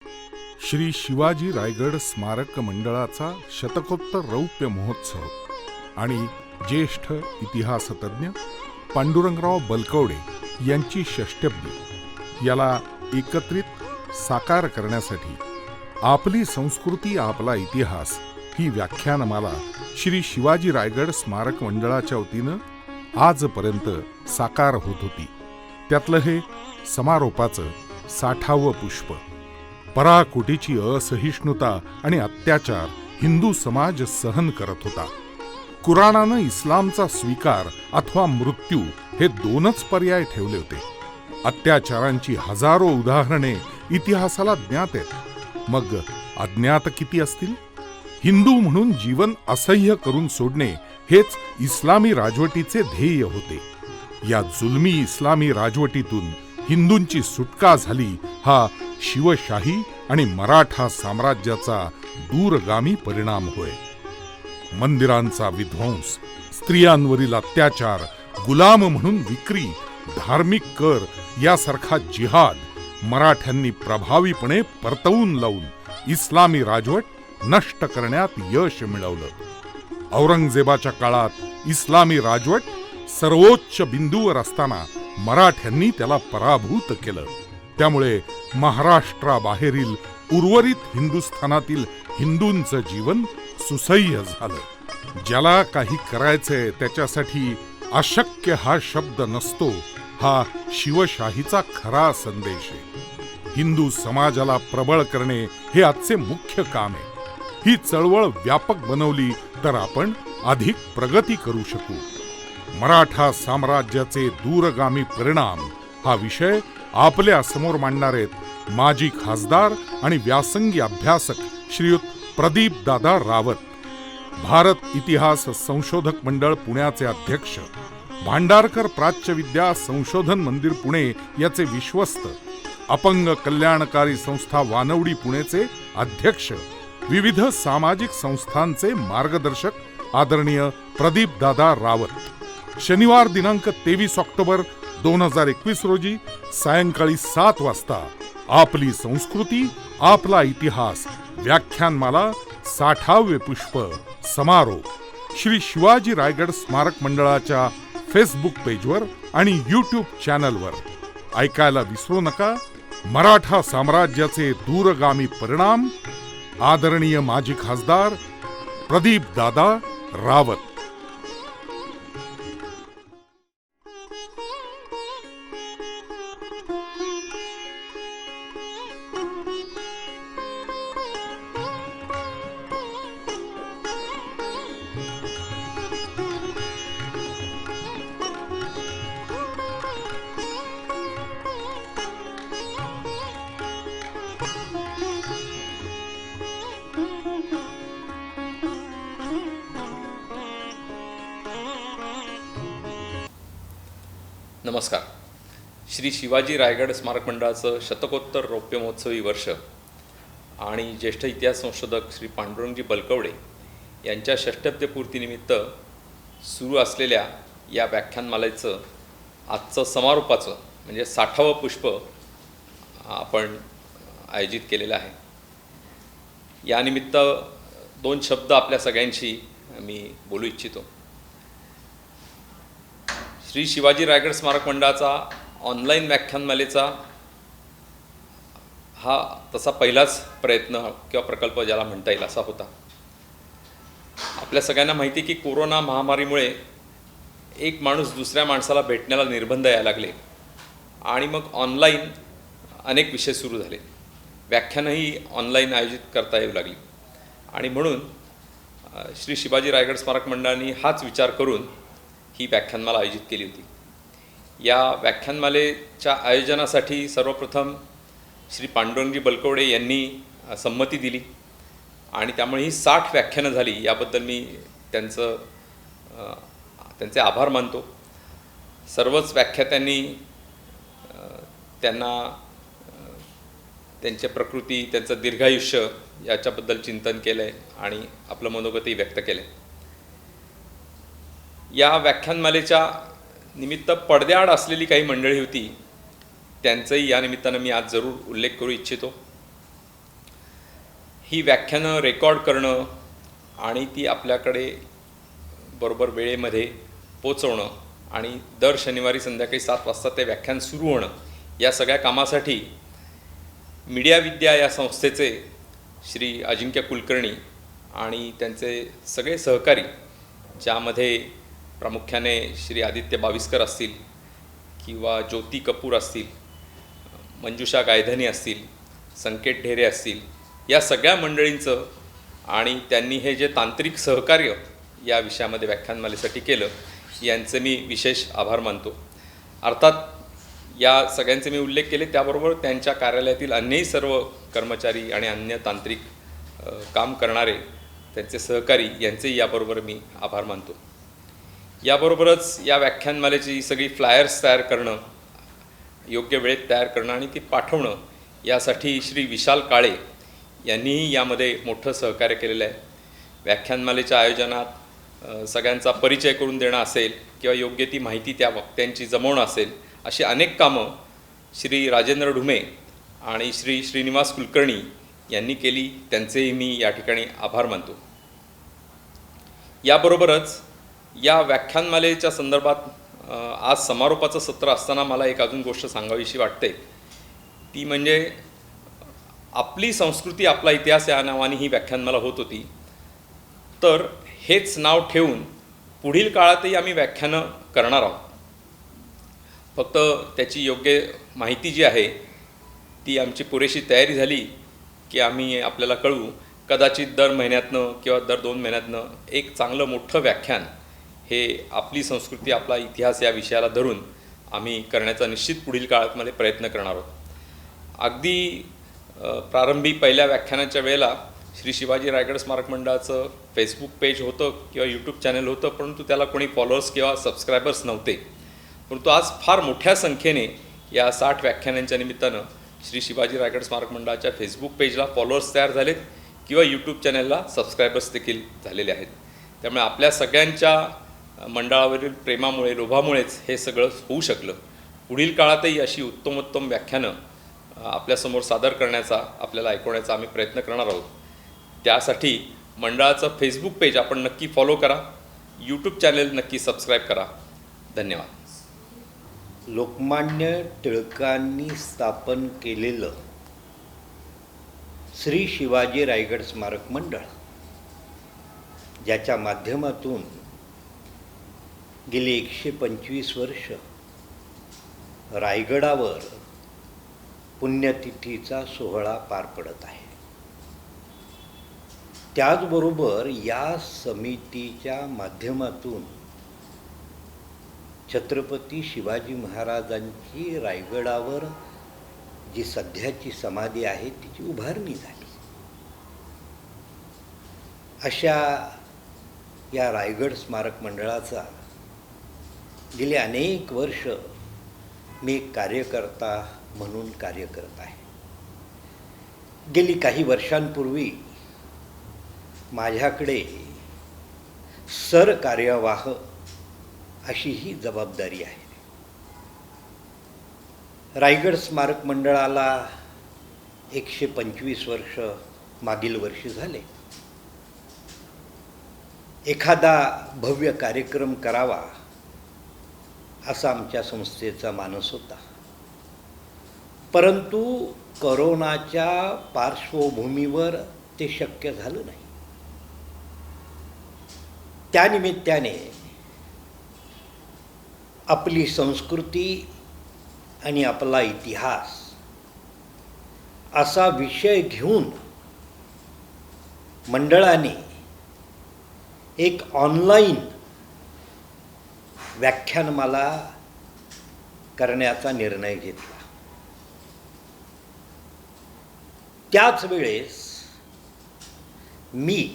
श्री शिवाजी रायगड स्मारक मंडळाचा शतकोत्तर रौप्य महोत्सव आणि ज्येष्ठ इतिहासतज्ञ पांडुरंगराव बलकवडे यांची षष्टब्दी याला एकत्रित साकार करण्यासाठी आपली संस्कृती आपला इतिहास ही व्याख्यानमाला श्री शिवाजी रायगड स्मारक मंडळाच्या वतीनं आजपर्यंत साकार होत होती. त्यातलं हे समारोपाचं 60वं पुष्प. पराकोटीची असहिष्णुता आणि अत्याचार हिंदू समाज सहन करत होता. कुराणानं इस्लामचा स्वीकार अथवा मृत्यू हे दोनच पर्याय ठेवले होते. अत्याचारांची हजारो उदाहरणे इतिहासाला ज्ञात आहेत. मग अज्ञात किती असतील? हिंदू म्हणून जीवन असह्य करून सोडणे हेच इस्लामी राजवटीचे ध्येय होते. या जुलमी इस्लामी राजवटीतून हिंदूंची सुटका झाली हा शिवशाही आणि मराठा साम्राज्याचा दूरगामी परिणाम होय. मंदिरांचा विध्वंस, स्त्रियांवरील अत्याचार, गुलाम म्हणून विक्री, धार्मिक कर यासारखा जिहाद मराठ्यांनी प्रभावीपणे परतवून लावून इस्लामी राजवट नष्ट करण्यात यश मिळवलं. औरंगजेबाच्या काळात इस्लामी राजवट सर्वोच्च बिंदूवर असताना मराठ्यांनी त्याला पराभूत केलं. त्यामुळे महाराष्ट्राबाहेरील उर्वरित हिंदुस्थानातील हिंदूंचं जीवन सुसह्य झालं. ज्याला काही करायचंय त्याच्यासाठी अशक्य हा शब्द नसतो, हा शिवशाहीचा खरा संदेश आहे. हिंदू समाजाला प्रबळ करणे हे आजचे मुख्य काम आहे. ही चळवळ व्यापक बनवली तर आपण अधिक प्रगती करू शकू. मराठा साम्राज्याचे दूरगामी परिणाम हा विषय आपल्या समोर मांडणार आहेत माजी खासदार आणि व्यासंगी अभ्यासक श्रीयुत प्रदीप दादा रावत, भारत इतिहास संशोधक मंडळ पुण्याचे अध्यक्ष, भांडारकर प्राच्यविद्या संशोधन मंदिर पुणे याचे विश्वस्त, अपंग कल्याणकारी संस्था वानवडी पुणेचे अध्यक्ष, विविध सामाजिक संस्थांचे मार्गदर्शक आदरणीय प्रदीप दादा रावत. शनिवार दिनांक 23 ऑक्टोबर 2021 रोजी सायंकाळी 7 वाजता आपली संस्कृती आपला इतिहास व्याख्यानमाला 60वे पुष्प समारोप श्री शिवाजी रायगड स्मारक मंडळाच्या फेसबुक पेजवर आणि यूट्यूब चॅनलवर. ऐकायला विसरू नका. मराठा साम्राज्याचे दूरगामी परिणाम, आदरणीय माजी खासदार प्रदीप दादा रावत. नमस्कार. श्री शिवाजी रायगड स्मारक मंडळाचं शतकोत्तर रौप्य महोत्सवी वर्ष आणि ज्येष्ठ इतिहास संशोधक श्री पांडुरंगजी बलकवडे यांच्या षष्टब्दीपूर्तीनिमित्त सुरू असलेल्या या व्याख्यानमालेचं आजचं समारोपाचं म्हणजे 60वं पुष्प आपण आयोजित केलेलं आहे. यानिमित्त 2 शब्द आपल्या सगळ्यांशी मी बोलू इच्छितो. श्री शिवाजी रायगड स्मारक मंडळाचा ऑनलाईन व्याख्यानमालेचा हा तसा पहिलाच प्रयत्न किंवा प्रकल्प ज्याला म्हणता येईल असा होता. आपल्या सगळ्यांना माहिती की कोरोना महामारीमुळे एक माणूस दुसऱ्या माणसाला भेटण्याला निर्बंध यायला लागले आणि मग ऑनलाईन अनेक विषय सुरू झाले. व्याख्यानंही ऑनलाईन आयोजित करता येऊ लागली आणि म्हणून श्री शिवाजी रायगड स्मारक मंडळाने हाच विचार करून ही व्याख्यानमाला आयोजित केली होती. या व्याख्यानमालेच्या आयोजनासाठी सर्वप्रथम श्री पांडुरंगजी बलकवडे यांनी संमती दिली आणि त्यामुळे ही 60 व्याख्यानं झाली. याबद्दल मी त्यांचे आभार मानतो. सर्वच व्याख्यात्यांनी त्यांना त्यांच्या प्रकृती, त्यांचं दीर्घायुष्य याच्याबद्दल चिंतन केलं आहे आणि आपलं मनोगतही व्यक्त केलं आहे. या व्याख्यानमालेच्या निमित्त पडद्याआड असलेली काही मंडळी होती, त्यांचंही या निमित्तानं मी आज जरूर उल्लेख करू इच्छितो. ही व्याख्यानं रेकॉर्ड करणं आणि ती आपल्याकडे बरोबर वेळेमध्ये पोचवणं आणि दर शनिवारी संध्याकाळी 7 वाजता ते व्याख्यान सुरू होणं, या सगळ्या कामासाठी मीडिया विद्या या संस्थेचे श्री अजिंक्य कुलकर्णी आणि त्यांचे सगळे सहकारी, ज्यामध्ये प्रामुख्याने श्री आदित्य बाविस्कर असतील किंवा ज्योती कपूर असतील, मंजुषा गायधनी असतील, संकेत ढेरे असतील, या सगळ्या मंडळींचं आणि त्यांनी हे जे तांत्रिक सहकार्य या विषयामध्ये व्याख्यानमालेसाठी केलं, यांचे मी विशेष आभार मानतो. अर्थात या सगळ्यांचे मी उल्लेख केले, त्याबरोबर त्यांच्या कार्यालयातील अन्यही सर्व कर्मचारी आणि अन्य तांत्रिक काम करणारे त्यांचे सहकारी यांचेही याबरोबर मी आभार मानतो. याबरोबरच या व्याख्यानमालेची सगळी फ्लायर्स तयार करणं, योग्य वेळेत तयार करणं आणि ती पाठवणं, यासाठी श्री विशाल काळे यांनीही यामध्ये मोठं सहकार्य केलेलं आहे. व्याख्यानमालेच्या आयोजनात सगळ्यांचा परिचय करून देणं असेल किंवा योग्य ती माहिती त्या वक्त्यांची जमवणं असेल, अशी अनेक कामं श्री राजेंद्र ढुमे आणि श्री श्रीनिवास कुलकर्णी यांनी केली. त्यांचेही मी या ठिकाणी आभार मानतो. याबरोबरच या व्याख्यानमालेच्या संदर्भात आज समारोपाचं सत्र असताना मला एक अजून गोष्ट सांगावीशी वाटते. ती म्हणजे आपली संस्कृती आपला इतिहास या नावाने ही व्याख्यानमाला होत होती. तर हेच नाव ठेवून पुढील काळातही आम्ही व्याख्यानं करणार आहोत. फक्त त्याची योग्य माहिती जी आहे ती आमची पुरेशी तयारी झाली की आम्ही आपल्याला कळवू. कदाचित दर महिन्यातनं किंवा दर 2 महिन्यातनं एक चांगलं मोठं व्याख्यान हे आपली संस्कृती आपला इतिहास या विषयाला धरून आम्ही करण्याचा निश्चित पुढील काळामध्ये प्रयत्न करणार आहोत. अगदी प्रारंभी पहिल्या व्याख्यानाच्या वेळेला श्री शिवाजी रायगड स्मारक मंडळाचं फेसबुक पेज होतं किंवा यूट्यूब चॅनल होतं, परंतु त्याला कोणी फॉलोअर्स किंवा सबस्क्रायबर्स नव्हते. परंतु आज फार मोठ्या संख्येने या 60 व्याख्यानांच्या निमित्तानं श्री शिवाजी रायगड स्मारक मंडळाच्या फेसबुक पेजला फॉलोअर्स तयार झालेत किंवा यूट्यूब चॅनलला सबस्क्रायबर्स देखील झालेले आहेत. त्यामुळे आपल्या सगळ्यांच्या मंडळावरील प्रेमामुळे, लोभामुळेच हे सगळं होऊ शकलं. पुढील काळातही अशी उत्तमोत्तम व्याख्यानं आपल्यासमोर सादर करण्याचा, आपल्याला ऐकवण्याचा आम्ही प्रयत्न करणार आहोत. त्यासाठी मंडळाचं फेसबुक पेज आपण नक्की फॉलो करा, यूट्यूब चॅनल नक्की सबस्क्राईब करा. धन्यवाद. लोकमान्य टिळकांनी स्थापन केलेलं श्री शिवाजी रायगड स्मारक मंडळ, ज्याच्या माध्यमातून गेली 125 वर्ष रायगडावर पुण्यतिथीचा सोहळा पार पडत आहे. त्याचबरोबर या समितीच्या माध्यमातून छत्रपती शिवाजी महाराजांची रायगडावर जी सध्याची समाधी आहे तिची उभारणी झाली. अशा या रायगड स्मारक मंडळाचा गेली अनेक वर्ष मी एक कार्यकर्ता म्हणून कार्य करत आहे. गेली काही वर्षांपूर्वी माझ्याकडे सरकार्यवाह अशी ही जबाबदारी आहे. रायगड स्मारक मंडळाला 125 वर्ष मागील वर्षी झाले. एखादा भव्य कार्यक्रम करावा असा आमच्या संस्थेचा मानस होता, परंतु करोनाच्या पार्श्वभूमीवर ते शक्य झालं नाही. त्यानिमित्ताने आपली संस्कृती आणि आपला इतिहास असा विषय घेऊन मंडळाने एक ऑनलाईन व्याख्यानमाला करण्याचा निर्णय घेतला. त्याच वेळेस मी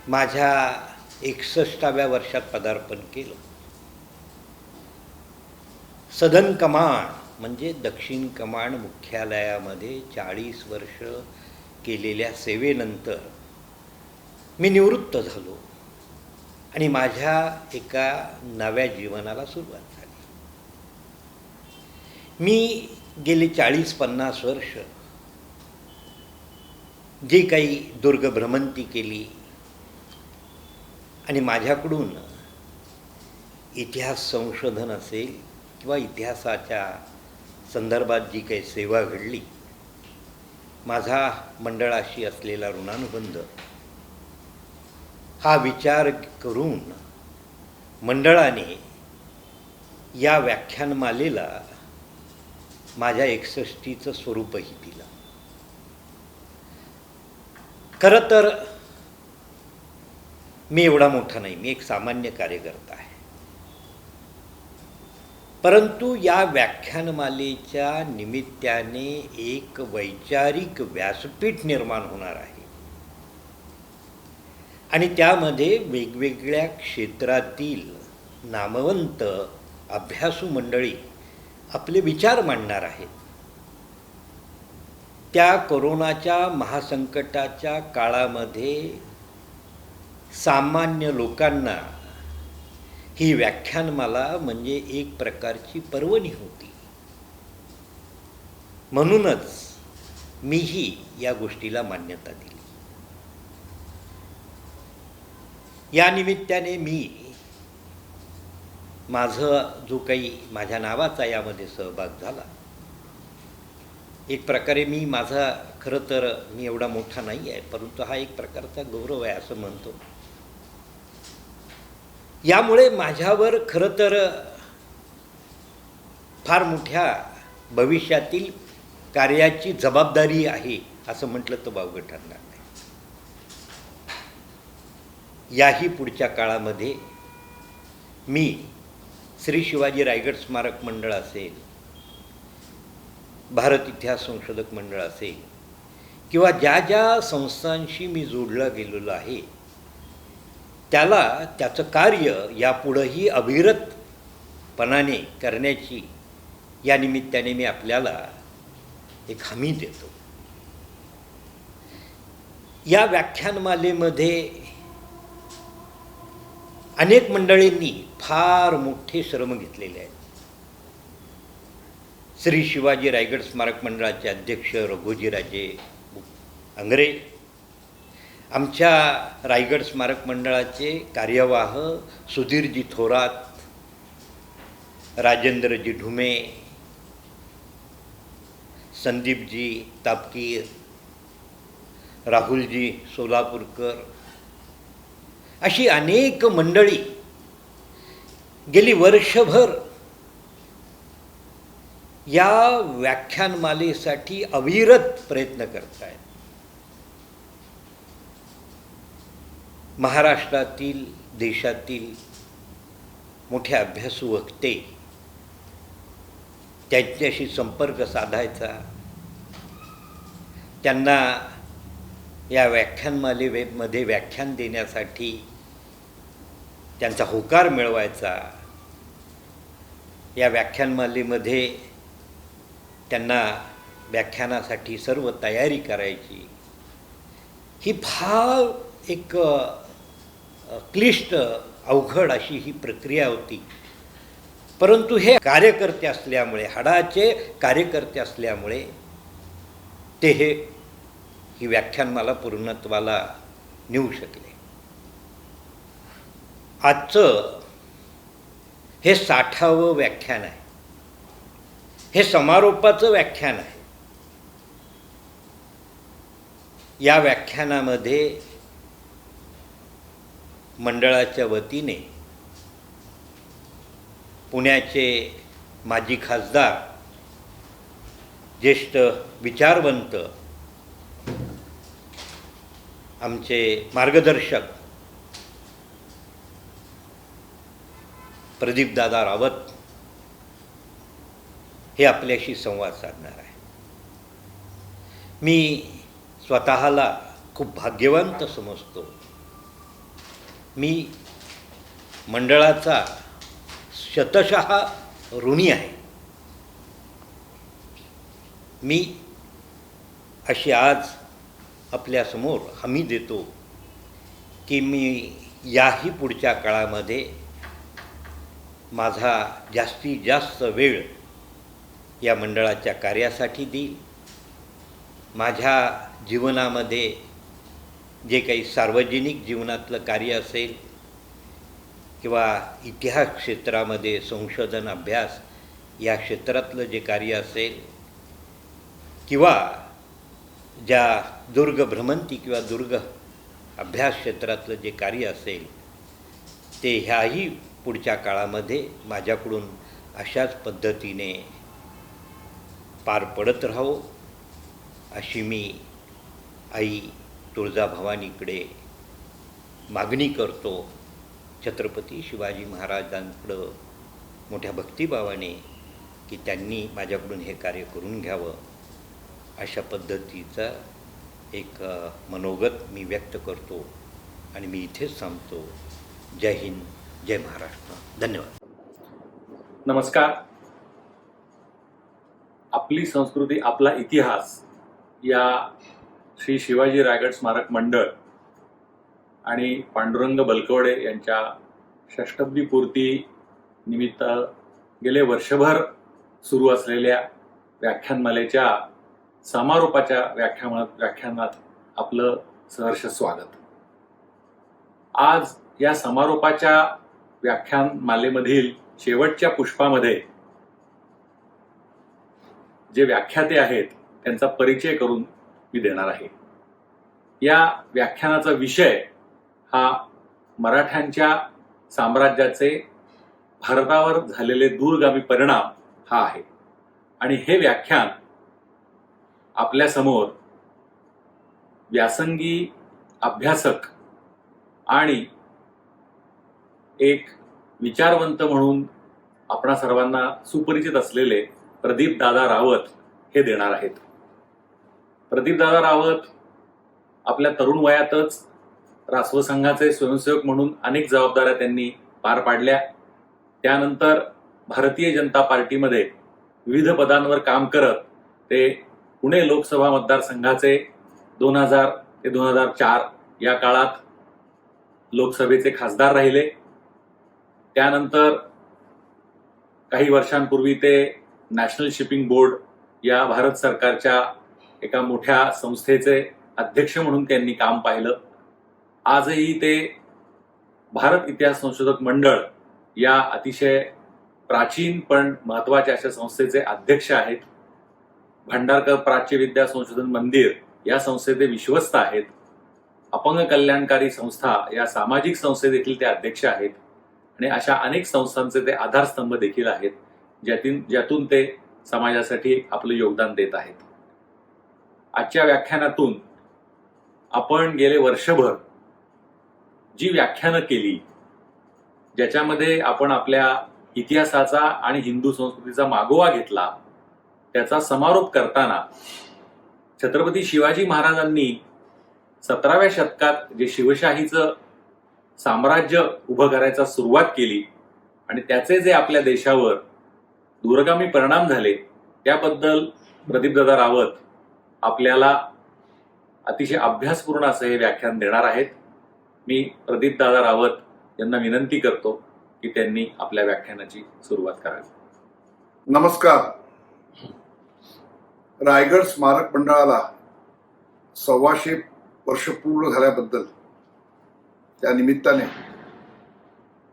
माझ्या 61व्या वर्षात पदार्पण केलं. सदन कमांड म्हणजे दक्षिण कमांड मुख्यालयामध्ये 40 वर्ष केलेल्या सेवेनंतर मी निवृत्त झालो आणि माझ्या एका नव्या जीवनाला सुरुवात झाली. मी गेली 40-50 वर्ष जी काही दुर्ग भ्रमंती केली आणि माझ्याकडून इतिहास संशोधन असेल किंवा इतिहासाच्या संदर्भात जी काही सेवा घडली, माझा मंडळाशी असलेला ऋणानुबंध हा विचार करून मंडळाने या व्याख्यानमालेला माझ्या 61चं स्वरूपही दिलं. खरं तर मी एवढा मोठा नाही, मी एक सामान्य कार्यकर्ता आहे. परंतु या व्याख्यानमालेच्या निमित्ताने एक वैचारिक व्यासपीठ निर्माण होणार आहे आणि त्यामध्ये वेगवेगळ्या क्षेत्रातील नामवंत अभ्यासू मंडळी आपले विचार मांडणार आहेत. त्या कोरोनाच्या महासंकटाच्या काळामध्ये सामान्य लोकांना ही व्याख्यानमाला म्हणजे एक प्रकारची पर्वणी होती. म्हणूनच मीही या गोष्टीला मान्यता दिली. या निमित्ताने मी जो काही माझ्या नावाचा यामध्ये सहभाग झाला, एक प्रकारे खरं तर मी एवढा मोठा नाही आहे, परंतु हा एक प्रकारचा गौरव आहे असं म्हणतो. यामुळे माझ्यावर खरं तर फार मोठ्या भविष्यातील कार्याची जबाबदारी आहे असं म्हटलं तर वावगं ठरणार नाही. याही पुढच्या काळामध्ये मी श्री शिवाजी रायगड स्मारक मंडळ असेल, भारत इतिहास संशोधक मंडळ असेल किंवा ज्या ज्या संस्थांशी मी जोडला गेलेलो आहे त्याचं कार्य यापुढंही अविरतपणाने करण्याची या निमित्ताने मी आपल्याला एक हमी देतो. या व्याख्यानमालेमध्ये अनेक मंडळींनी फार मोठे श्रम घेतलेले आहेत. श्री शिवाजी रायगड स्मारक मंडळाचे अध्यक्ष रघुजीराजे अंगरे, आमच्या रायगड स्मारक मंडळाचे कार्यवाह सुधीरजी थोरात, राजेंद्रजी ढुमे, संदीपजी तापकीर, राहुलजी सोलापूरकर, अशी अनेक मंडळी गेली वर्षभर या व्याख्यानमालेसाठी अविरत प्रयत्न करत आहेत. महाराष्ट्रातील, देशातील मोठे अभ्यासू वक्ते, त्यांच्याशी संपर्क साधायचा, त्यांना या व्याख्यानमालेमध्ये व्याख्यान देण्यासाठी त्यांचा होकार मिळवायचा, या व्याख्यानमालेमध्ये त्यांना व्याख्यानासाठी सर्व तयारी करायची, ही फार एक क्लिष्ट अवघड अशी ही प्रक्रिया होती. परंतु हे कार्यकर्ते असल्यामुळे, हाडाचे कार्यकर्ते असल्यामुळे ते ही व्याख्यानमाला पूर्णत्वाला नेऊ शकले. आजचं हे 60वं व्याख्यान आहे. हे समारोपाचं व्याख्यान आहे. या व्याख्यानामध्ये मंडळाच्या वतीने पुण्याचे माजी खासदार, ज्येष्ठ विचारवंत, आमचे मार्गदर्शक प्रदीपदादा रावत हे आपल्याशी संवाद साधणार आहे. मी स्वतःला खूप भाग्यवंत समजतो. मी मंडळाचा शतशः ऋणी आहे. मी अशी आज आपल्यासमोर हमी देतो की मी याही पुढच्या काळामध्ये माझा जास्तीत जास्त वेळ या मंडळाच्या कार्यासाठी देईल माझ्या जीवनामध्ये जे काही सार्वजनिक जीवनातलं कार्य असेल किंवा इतिहास क्षेत्रामध्ये संशोधन अभ्यास या क्षेत्रातलं जे कार्य असेल किंवा ज्या दुर्ग भ्रमंती किंवा दुर्ग अभ्यास क्षेत्रातलं जे कार्य असेल ते ह्याही पुढच्या काळामध्ये माझ्याकडून अशाच पद्धतीने पार पडत राहो अशी मी आई तुळजाभवानीकडे मागणी करतो. छत्रपती शिवाजी महाराजांकडं मोठ्या भक्तिभावाने की त्यांनी माझ्याकडून हे कार्य करून घ्यावं अशा पद्धतीचा एक मनोगत मी व्यक्त करतो आणि मी इथेच थांबतो. जय हिंद, जय महाराष्ट्र. धन्यवाद. नमस्कार. आपली संस्कृती आपला इतिहास या श्री शिवाजी रायगड स्मारक मंडळ आणि पांडुरंग बलकवडे यांच्या षष्टब्दी पूर्ती निमित्त गेले वर्षभर सुरू असलेल्या व्याख्यानमालेच्या समारोपाच्या व्याख्यानात आपलं सहर्ष स्वागत. आज या समारोपाच्या व्याख्यानमालेमधील शेवटच्या पुष्पामध्ये जे व्याख्याते आहेत त्यांचा परिचय करून मी देणार आहे. या व्याख्यानाचा विषय हा मराठ्यांच्या साम्राज्याचे भारतावर झालेले दूरगामी परिणाम हा आहे आणि हे व्याख्यान आपल्या समोर व्यासंगी अभ्यासक आणि एक विचारवंत म्हणून आपणा सर्वांना सुपरिचित असलेले प्रदीप दादा रावत हे देणार आहेत. प्रदीप दादा रावत आपल्या तरुण वयातच रासव संघाचे स्वयंसेवक म्हणून अनेक जबाबदाऱ्या त्यांनी पार पाडल्या. त्यानंतर भारतीय जनता पार्टीमध्ये विविध पदांवर काम करत ते पुणे लोकसभा मतदारसंघाचे 2000 ते 2004 या काळात लोकसभेचे खासदार राहिले. त्यानंतर काही वर्षांपूर्वी ते नॅशनल शिपिंग बोर्ड या भारत सरकारच्या एका मोठ्या संस्थेचे अध्यक्ष म्हणून त्यांनी काम पाहिलं. आजही ते भारत इतिहास संशोधक मंडळ या अतिशय प्राचीन पण महत्वाच्या अशा संस्थेचे अध्यक्ष आहेत. भांडारकर प्राच्य विद्या संशोधन मंदिर या संस्थेचे विश्वस्त आहेत. अपंग कल्याणकारी संस्था या सामाजिक संस्थे देखील ते अध्यक्ष आहेत आणि अशा अनेक संस्थांचे ते आधारस्तंभ देखील आहेत ज्यातून ते समाजासाठी आपलं योगदान देत आहेत. आजच्या व्याख्यानातून आपण गेले वर्षभर जी व्याख्यानं केली ज्याच्यामध्ये आपण आपल्या इतिहासाचा आणि हिंदू संस्कृतीचा मागोवा घेतला त्याचा समारोप करताना छत्रपती शिवाजी महाराजांनी 17व्या शतकात जे शिवशाहीचं साम्राज्य उभं करायचा सुरुवात केली आणि त्याचे जे आपल्या देशावर दूरगामी परिणाम झाले त्याबद्दल प्रदीपदादा रावत आपल्याला अतिशय अभ्यासपूर्ण असं हे व्याख्यान देणार आहेत. मी प्रदीपदादा रावत यांना विनंती करतो की त्यांनी आपल्या व्याख्यानाची सुरुवात करावी. नमस्कार. रायगड स्मारक मंडळाला 125 वर्ष पूर्ण झाल्याबद्दल त्या निमित्ताने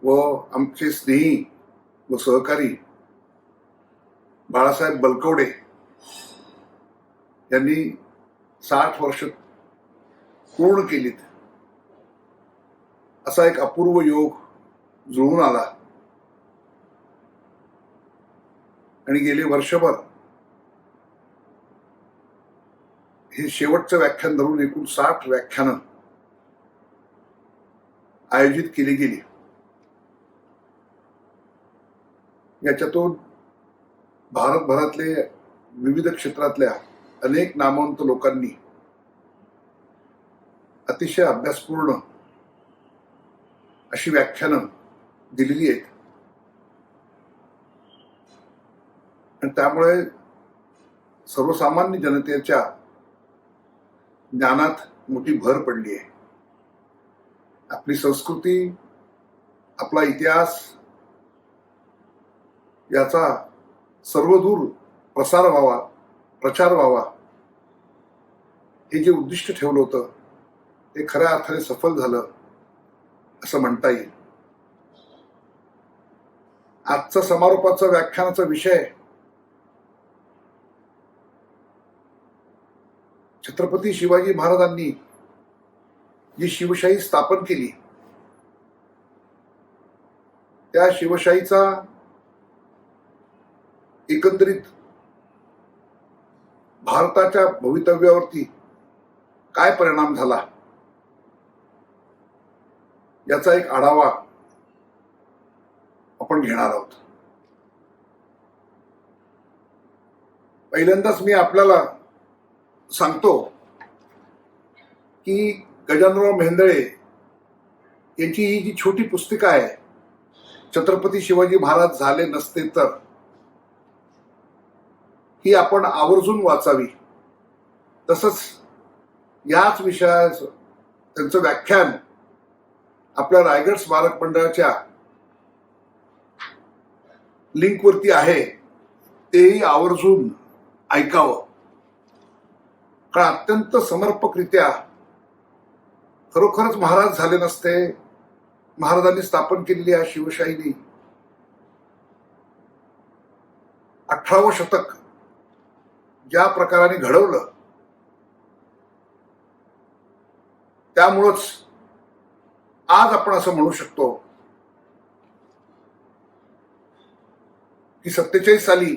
व आमचे स्नेही व सहकारी बाळासाहेब बलकवडे यांनी 60 वर्ष पूर्ण केलीत असा एक अपूर्व योग जुळून आला आणि गेले वर्षभर हे शेवटचं व्याख्यान धरून एकूण 60 व्याख्यानं आयोजित केली गेली. याच्यातून भारतभरातले विविध क्षेत्रातल्या अनेक नामवंत लोकांनी अतिशय अभ्यासपूर्ण अशी व्याख्यानं दिलेली आहेत आणि त्यामुळे सर्वसामान्य जनतेच्या ज्ञानात मोठी भर पडली आहे. आपली संस्कृती, आपला इतिहास याचा सर्वदूर प्रसार व्हावा, प्रचार व्हावा हे जे उद्दिष्ट ठेवलं होतं ते खऱ्या अर्थाने सफल झालं असं म्हणता येईल. आजचा समारोपाचा व्याख्यानाचा विषय छत्रपती शिवाजी महाराजांनी जी शिवशाही स्थापन केली त्या शिवशाहीचा एकंदरीत भारताच्या भवितव्यावरती काय परिणाम झाला याचा एक आढावा आपण घेणार आहोत. पहिल्यांदाच मी आपल्याला सांगतो की गजाननराव मेहेंदळे यांची ही जी छोटी पुस्तिका आहे, छत्रपती शिवाजी महाराज झाले नसते तर, ही आपण आवर्जून वाचावी. तसंच याच विषयाचं त्यांचं व्याख्यान आपल्या रायगड स्मारक मंडळाच्या लिंकवरती आहे, तेही आवर्जून ऐकावं. कारण अत्यंत समर्पकरित्या खरोखरच महाराज झाले नसते, महाराजांनी स्थापन केलेली या शिवशाहीने 18वं शतक ज्या प्रकाराने घडवलं, त्यामुळंच आज आपण असं म्हणू शकतो की 47 साली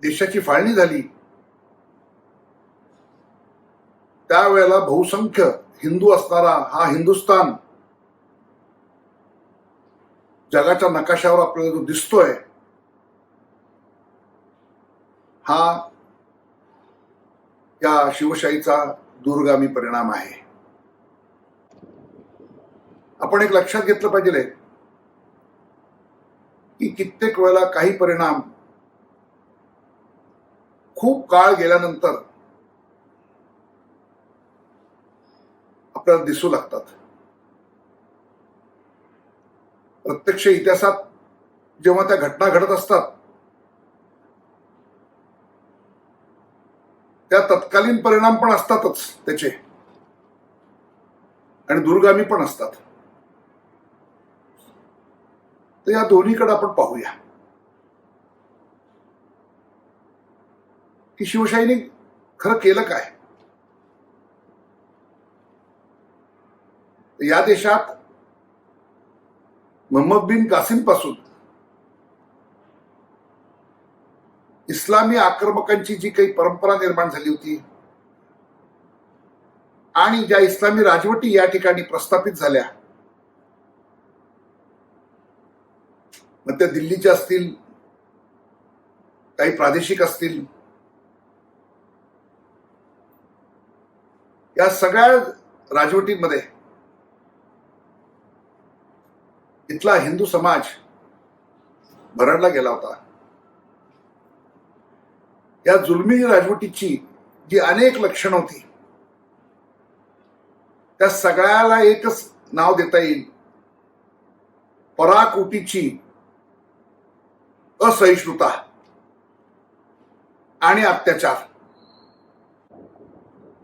देशाची फाळणी झाली, त्यावेळेला बहुसंख्य हिंदू असणारा हा हिंदुस्थान जगाच्या नकाशावर आपल्याला जो दिसतोय, हा या शिवशाहीचा दूरगामी परिणाम आहे. आपण एक लक्षात घेतलं पाहिजे की कित्येक वेळेला काही परिणाम खूप काळ गेल्यानंतर आपल्याला दिसू लागतात. प्रत्यक्ष इतिहासात जेव्हा त्या घटना घडत असतात त्या तत्कालीन परिणाम पण असतातच त्याचे, आणि दूरगामी पण असतात. तर या दोन्हीकडे आपण पाहूया की शिवशाहीने खरं केलं काय. या देशात मोहम्मद बिन कासिम पासून इस्लामी आक्रमकांची जी काही परंपरा निर्माण झाली होती आणि ज्या इस्लामी राजवटी या ठिकाणी प्रस्थापित झाल्या, मग त्या दिल्लीच्या असतील, काही प्रादेशिक असतील, या सगळ्या राजवटींमध्ये इथला हिंदू समाज भरडला गेला होता. या जुलमी राजवटीची जी अनेक लक्षणं होती त्या सगळ्याला एकच नाव देता येईल, पराकोटीची असहिष्णुता आणि अत्याचार.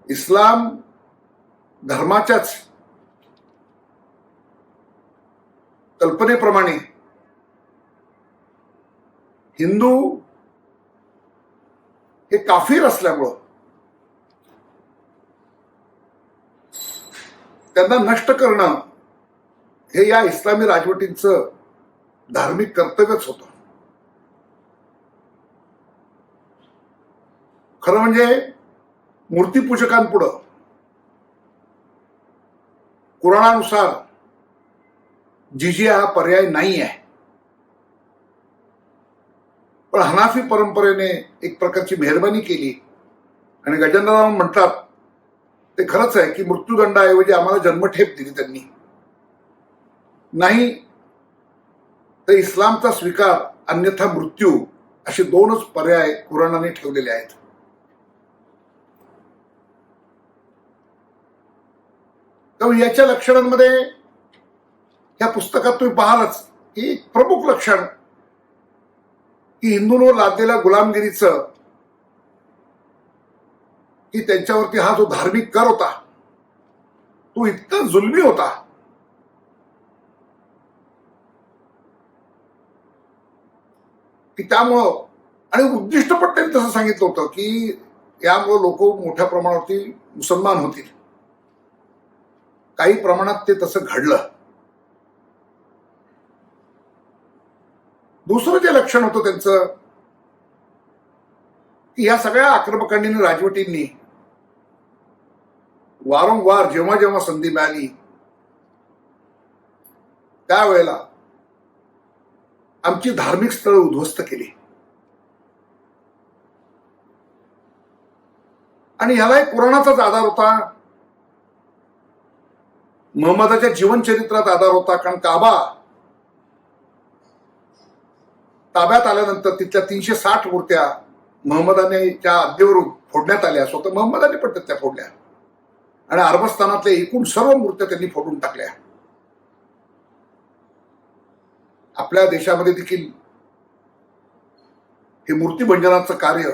इस्लाम धर्माच्याच कल्पनेप्रमाणे हिंदू हे काफीर असल्यामुळं त्यांना नष्ट करणं हे या इस्लामी राजवटींचं धार्मिक कर्तव्यच होतं. खरं म्हणजे मूर्तीपूजकांपुढं कुराणानुसार जिजिया हा पर्याय नाही आहे. पण हनाफी परंपरेने एक प्रकारची मेहरबानी केली आणि गजाननराव म्हणतात ते खरंच आहे की मृत्यूदंडाऐवजी आम्हाला जन्मठेप दिली त्यांनी. नाही तर इस्लामचा स्वीकार अन्यथा मृत्यू असे दोनच पर्याय कुराणाने ठेवलेले आहेत. तर याच्या लक्षणांमध्ये या पुस्तकात तुम्ही पाहालच की एक प्रमुख लक्षण की हिंदूंवर लादलेल्या गुलामगिरीचं की त्यांच्यावरती हा जो धार्मिक कर होता तो इतका जुलमी होता की त्यामुळं, आणि उद्दिष्ट पण त्यांनी तसं सांगितलं होतं की यामुळं लोक मोठ्या प्रमाणावरती मुसलमान होतील. काही प्रमाणात ते तसं घडलं. दुसरं जे लक्षण होतं त्यांचं की या सगळ्या आक्रमकांनी, राजवटींनी वारंवार जेव्हा जेव्हा संधी मिळाली त्यावेळेला आमची धार्मिक स्थळं उद्ध्वस्त केली. आणि ह्याला एक पुराणाचाच आधार होता, महम्मदाच्या जीवनचरित्रात आधार होता. कारण काबा ताब्यात आल्यानंतर तिथल्या 360 मूर्त्या महम्मदाने त्या अड्डेवरून फोडण्यात आल्या. स्वतः महम्मदाने पण त्या फोडल्या आणि अरबस्थानातल्या एकूण सर्व मूर्त्या त्यांनी फोडून टाकल्या. आपल्या देशामध्ये देखील हे मूर्तिभंजनाचं कार्य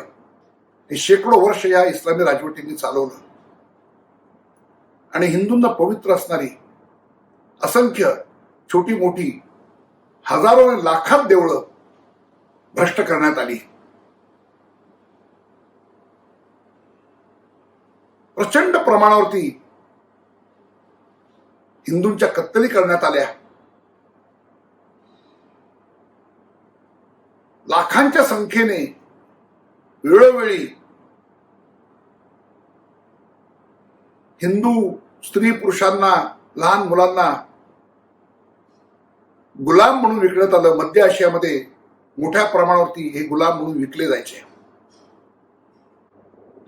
हे शेकडो वर्ष या इस्लामी राजवटींनी चालवलं आणि हिंदूंना पवित्र असणारी असंख्य छोटी मोठी हजारो आणि लाखात देवळं भ्रष्ट करण्यात आली. प्रचंड प्रमाणावरती हिंदूंच्या कत्तली करण्यात आल्या. लाखांच्या संख्येने वेळोवेळी हिंदू स्त्री पुरुषांना, लहान मुलांना गुलाम म्हणून विकण्यात आलं. मध्य आशियामध्ये मोठ्या प्रमाणावरती हे गुलाम म्हणून विकले जायचे.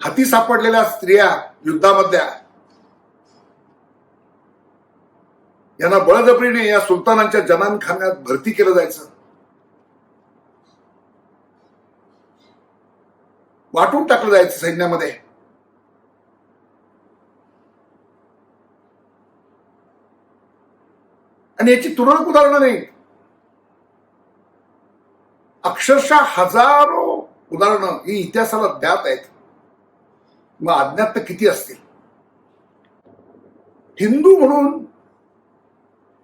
हाती सापडलेल्या स्त्रिया युद्धामधल्या यांना बळजबरीने या सुलतानांच्या जनानखान्यात भरती केलं जायचं, वाटून टाकलं जायचं सैन्यामध्ये. आणि याची तुरळक उदाहरणं नाही, अक्षरशः हजारो उदाहरणं ही इतिहासाला ज्ञात आहेत. मग अज्ञात तर किती असतील. हिंदू म्हणून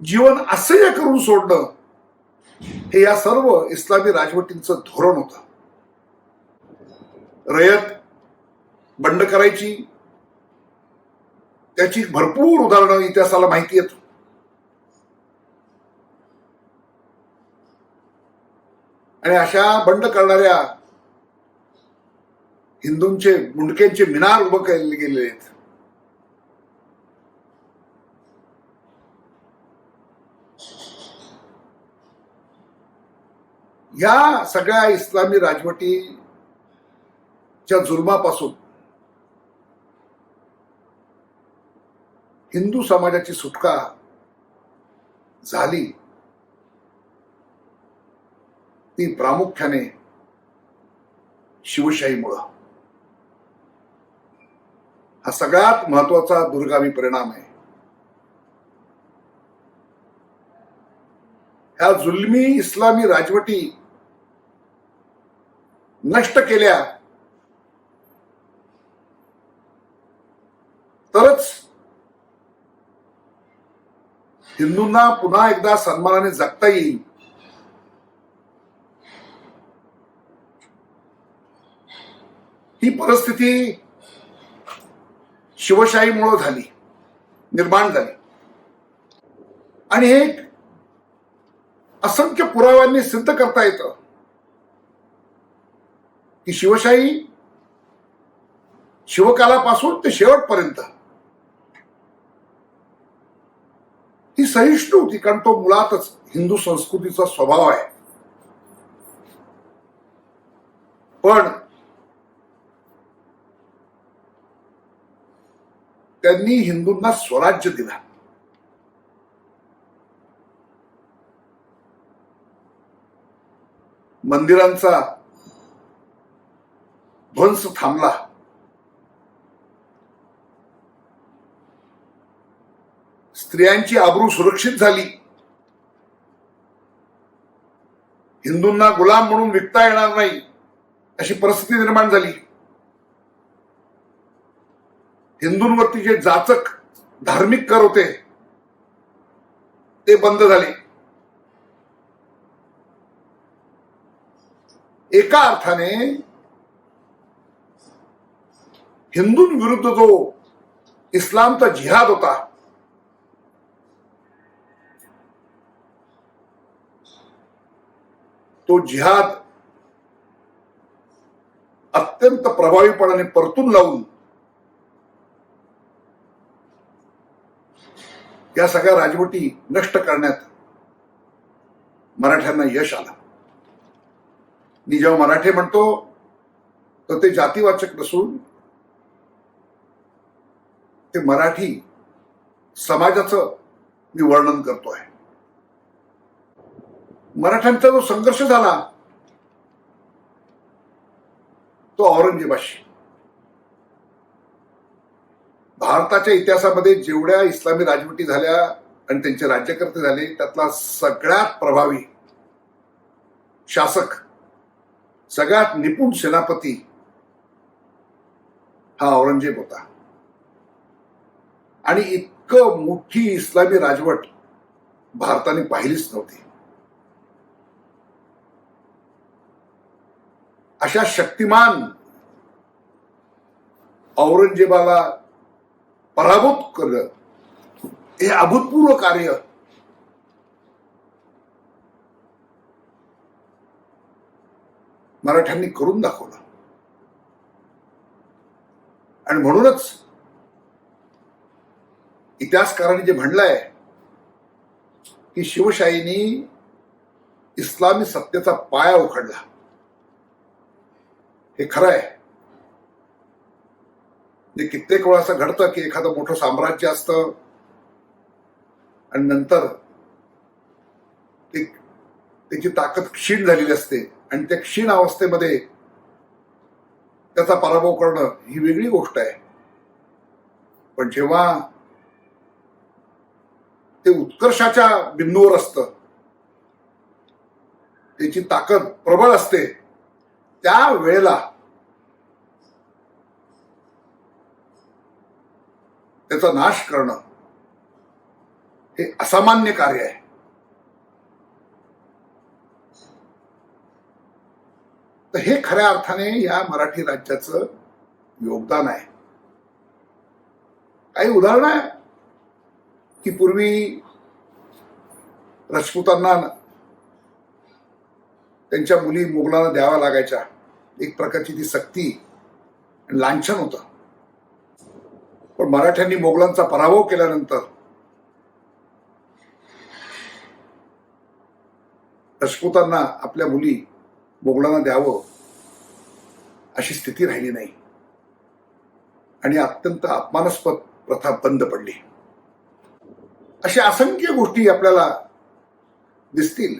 जीवन असह्य करून सोडणं हे या सर्व इस्लामी राजवटींचं धोरण होतं. रयत बंड करायची त्याची भरपूर उदाहरणं इतिहासाला माहिती आहेत. आणि अशा बंड करणाऱ्या हिंदूंचे मुंडक्यांचे मिनार उभं केले गेलेले आहेत. या सगळ्या इस्लामी राजवटीच्या जुलमापासून हिंदू समाजाची सुटका झाली ती प्रामुख्याने शिवशाहीमुळं. हा सगळ्यात महत्वाचा दुर्गामी परिणाम आहे. ह्या जुलमी इस्लामी राजवटी नष्ट केल्या तरच हिंदूंना पुन्हा एकदा सन्मानाने जगता येईल. ही परिस्थिती शिवशाहीमुळे झाली, निर्माण झाली. आणि हे असंख्य पुराव्यांनी सिद्ध करता येतं की शिवशाही शिवकालापासून ते शेवटपर्यंत ही सहिष्णू होती. कारण तो मुळातच हिंदू संस्कृतीचा स्वभाव आहे. पण त्यांनी हिंदूंना स्वराज्य दिला. मंदिरांचा ध्वंस थांबला. स्त्रियांची आबरू सुरक्षित झाली. हिंदूंना गुलाम म्हणून विकता येणार नाही अशी परिस्थिती निर्माण झाली. हिंदूंवरती जे जाचक धार्मिक कर होते ते बंद झाले. एका अर्थाने हिंदूंविरुद्ध जो इस्लामचा जिहाद होता तो जिहाद अत्यंत प्रभावीपणाने परतून लावून या सगळ्या राजवटी नष्ट करण्यात मराठ्यांना यश आलं. मी जेव्हा मराठे म्हणतो तर ते जातीवाचक नसून ते मराठी समाजाचं मी वर्णन करतोय. मराठ्यांचा जो संघर्ष झाला तो औरंगजेबाशी. भारताच्या इतिहासामध्ये जेवढ्या इस्लामी राजवटी झाल्या आणि त्यांचे राज्यकर्ते झाले त्यातला सगळ्यात प्रभावी शासक, सगळ्यात निपुण सेनापती हा औरंगजेब होता. आणि इतकं मोठी इस्लामी राजवट भारताने पाहिलीच नव्हती. अशा शक्तिमान औरंगजेबाला पराभूत केलं हे अभूतपूर्व कार्य मराठ्यांनी करून दाखवलं. आणि म्हणूनच इतिहासकारांनी जे म्हणलंय की शिवशाहीने इस्लामी सत्तेचा पाया उखडला, हे खरं आहे. म्हणजे कित्येक वेळा असं घडतं की एखादं मोठं साम्राज्य असतं आणि नंतर त्याची ताकद क्षीण झालेली असते आणि त्या क्षीण अवस्थेमध्ये त्याचा पराभव करणं ही वेगळी गोष्ट आहे. पण जेव्हा ते उत्कर्षाच्या बिंदूवर असतं, त्याची ताकद प्रबळ असते, त्या वेळेला त्याचा नाश करणं हे असामान्य कार्य आहे. तर हे खऱ्या अर्थाने या मराठी राज्याचं योगदान आहे. काही उदाहरणं आहे की पूर्वी राजपुतांना त्यांच्या मुली मोगलांना द्याव्या लागायच्या. एक प्रकारची ती सक्ती आणि लांछन होतं. पण मराठ्यांनी मोगलांचा पराभव केल्यानंतर राजपुतांना आपल्या मुली मोगलांना द्यावं अशी स्थिती राहिली नाही आणि अत्यंत अपमानास्पद प्रथा बंद पडली. अशा असंख्य गोष्टी आपल्याला दिसतील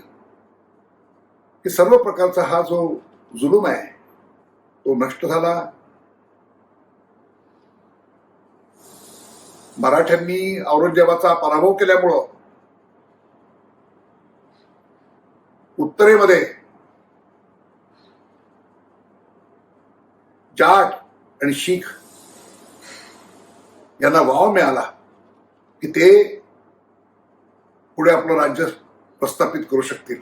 की सर्व प्रकारचा हा जो जुलूम आहे तो नष्ट झाला. मराठ्यांनी औरंगजेबाचा पराभव केल्यामुळं उत्तरेमध्ये जाट आणि शीख यांना वाव मिळाला की ते पुढे आपलं राज्य प्रस्थापित करू शकतील.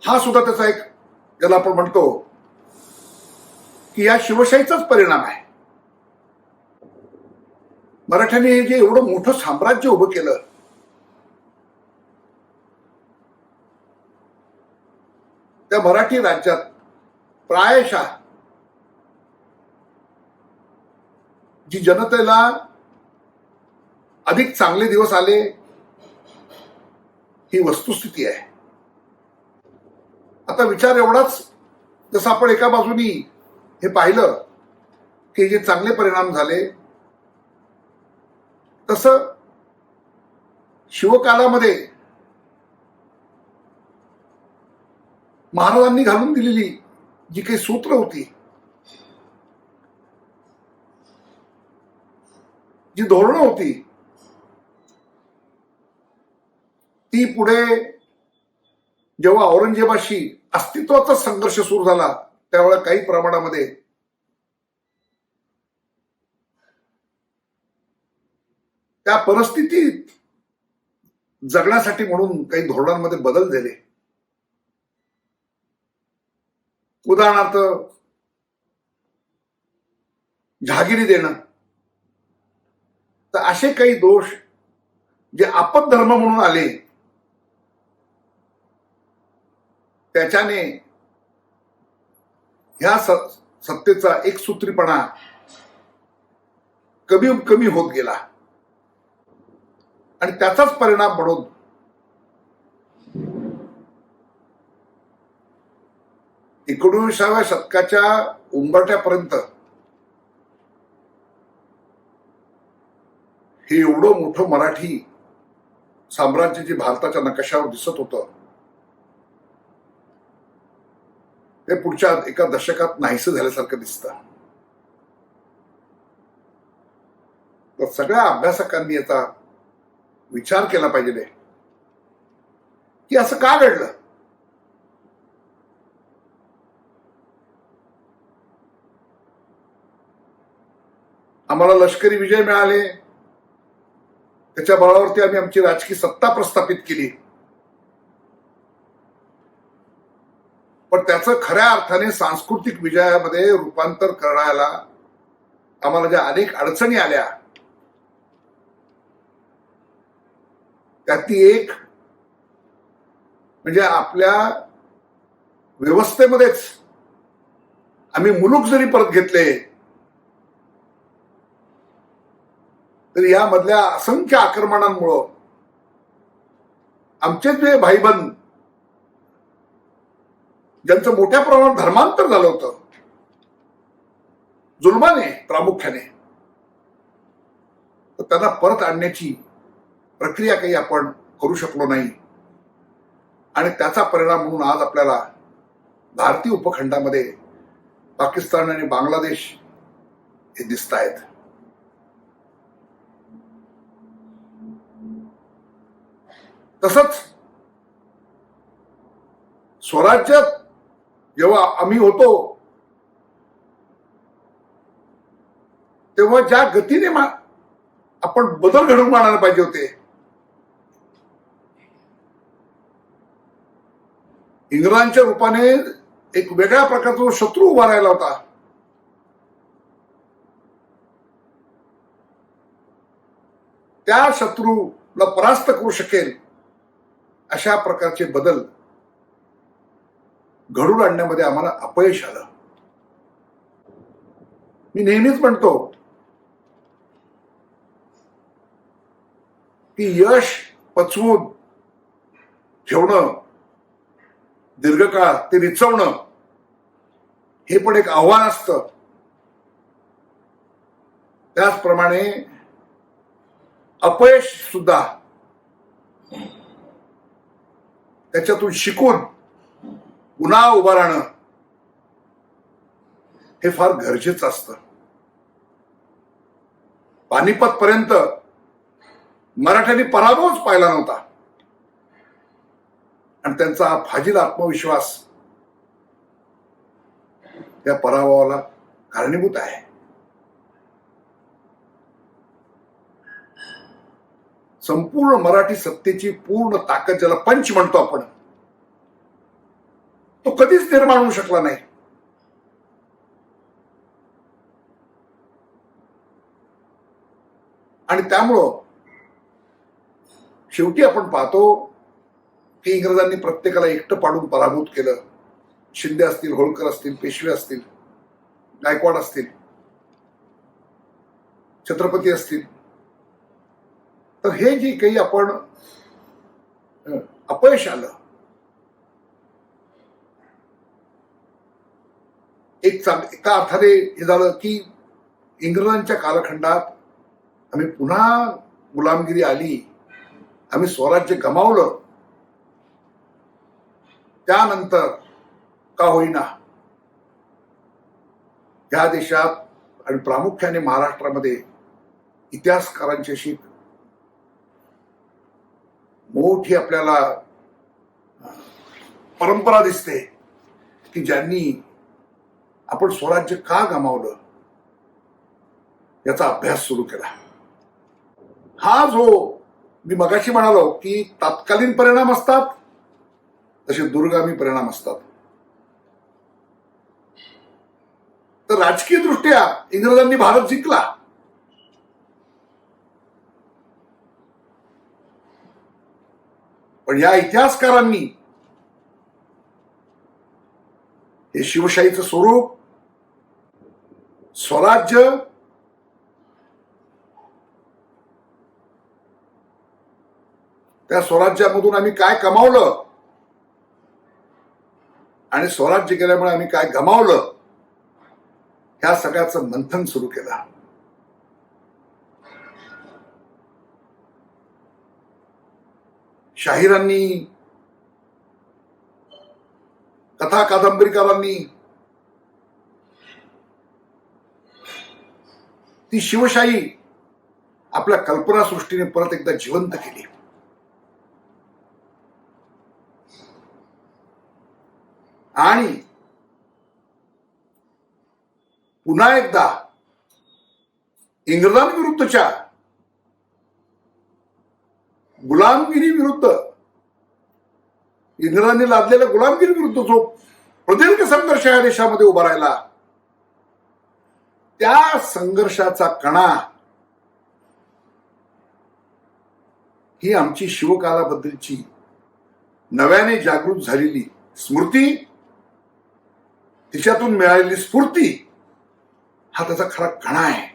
हा सुद्धा त्याचा एक, ज्याला आपण म्हणतो की या शिवशाहीचाच परिणाम आहे. मराठ्यांनी हे जे एवढं मोठं साम्राज्य उभं केलं, त्या मराठी राज्यात प्रायशः जी जनतेला अधिक चांगले दिवस आले ही वस्तुस्थिती आहे. आता विचार एवढाच, जसं आपण एका बाजूनी हे पाहिलं की जे चांगले परिणाम झाले, तसं शिवकालामध्ये महाराजांनी घालून दिलेली जी काही सूत्र होती, जी धोरणं होती, ती पुढे जेव्हा औरंगजेबाशी अस्तित्वाचा संघर्ष सुरू झाला त्यावेळेला काही प्रमाणामध्ये त्या परिस्थितीत जगण्यासाठी म्हणून काही धोरणांमध्ये बदल झाले. उदाहरणार्थ जहागिरी देणं. तर असे काही दोष जे आपद्धर्म म्हणून आले, त्याच्याने ह्या सत्तेचा एकसूत्रीपणा कमी कमी होत गेला आणि त्याचाच परिणाम म्हणून एकोणविसाव्या शतकाच्या उंबरठ्यापर्यंत हे एवढं मोठं मराठी साम्राज्य जे भारताच्या नकाशावर दिसत होतं, ते पुढच्या एका दशकात नाहीसं झाल्यासारखं दिसतं. तर सगळ्या अभ्यासकांनी याचा विचार केला पाहिजे की असं का घडलं. आम्हाला लष्करी विजय मिळाले, त्याच्या बळावरती आम्ही आमची राजकीय सत्ता प्रस्थापित केली, पण त्याचं खऱ्या अर्थाने सांस्कृतिक विजयामध्ये रूपांतर करायला आम्हाला ज्या अनेक अडचणी आल्या, त्यातली एक म्हणजे आपल्या व्यवस्थेमध्येच आम्ही मुलूक जरी परत घेतले तरी यामधल्या असंख्य आक्रमणांमुळं आमचे जे भाईबंद ज्यांचं मोठ्या प्रमाणात धर्मांतर झालं होतं, जुलमाने प्रामुख्याने, तर त्यांना परत आणण्याची प्रक्रिया काही आपण करू शकलो नाही आणि त्याचा परिणाम म्हणून आज आपल्याला भारतीय उपखंडामध्ये पाकिस्तान आणि बांगलादेश हे दिसत आहेत. तसंच स्वराज्यात जेव्हा आम्ही होतो तेव्हा ज्या गतीने आपण बदल घडवून आणायला पाहिजे होते, इंग्रजांच्या रूपाने एक वेगळ्या प्रकारचा जो शत्रू उभा राहिला होता, त्या शत्रूला परास्त करू शकेल अशा प्रकारचे बदल घडून आणण्यामध्ये आम्हाला अपयश आलं. मी नेहमीच म्हणतो की यश पचवून ठेवणं, दीर्घकाळ ते रिचवणं हे पण एक आव्हान असतं. त्याचप्रमाणे अपयश सुद्धा त्याच्यातून शिकून पुन्हा उभं राहणं हे फार गरजेचं असतं. पानिपत पर्यंत मराठ्यांनी पराभवच पाहिला नव्हता आणि त्यांचा हा फाजील आत्मविश्वास या पराभवाला कारणीभूत आहे. संपूर्ण मराठी सत्तेची पूर्ण ताकद, ज्याला पंच म्हणतो आपण, तो कधीच निर्माण होऊ शकला नाही. आणि त्यामुळं शेवटी आपण पाहतो की इंग्रजांनी प्रत्येकाला एकटं पाडून पराभूत केलं. शिंदे असतील, होळकर असतील, पेशवे असतील, गायकवाड असतील, छत्रपती असतील. तर हे जे काही आपण अपयश आलं, एका अर्थाने हे झालं की इंग्रजांच्या कालखंडात आम्ही पुन्हा गुलामगिरी आली, आम्ही स्वराज्य गमावलं. त्यानंतर का होईना या देशात आणि प्रामुख्याने महाराष्ट्रामध्ये इतिहासकारांची अशी मोठी आपल्याला परंपरा दिसते की ज्यांनी आपण स्वराज्य का गमावलं याचा अभ्यास सुरू केला. हा जो मी मगाशी म्हणालो की तात्कालीन परिणाम असतात तसे दूरगामी परिणाम असतात. तर राजकीय दृष्ट्या इंग्रजांनी भारत जिंकला, पण या इतिहासकारांनी हे शिवशाहीचं स्वरूप, स्वराज्य, त्या स्वराज्यामधून आम्ही काय कमावलं आणि स्वराज्य केल्यामुळे आम्ही काय गमावलं, ह्या सगळ्याचं मंथन सुरू केलं. शाहिरांनी, कथा कादंबरीकारांनी ती शिवशाही आपल्या कल्पनासृष्टीने परत एकदा जिवंत केली. आणि पुन्हा एकदा इंग्रजांविरुद्धच्या गुलामगिरी विरुद्ध, इंग्रजांनी लादलेल्या गुलामगिरी विरुद्ध जो प्रदीर्घ संघर्ष या देशामध्ये उभा राहिला, त्या संघर्षाचा कणा ही आमची शिवकालाबद्दलची नव्याने जागृत झालेली स्मृती, तिच्यातून मिळालेली स्फूर्ती हा त्याचा खरा कणा आहे.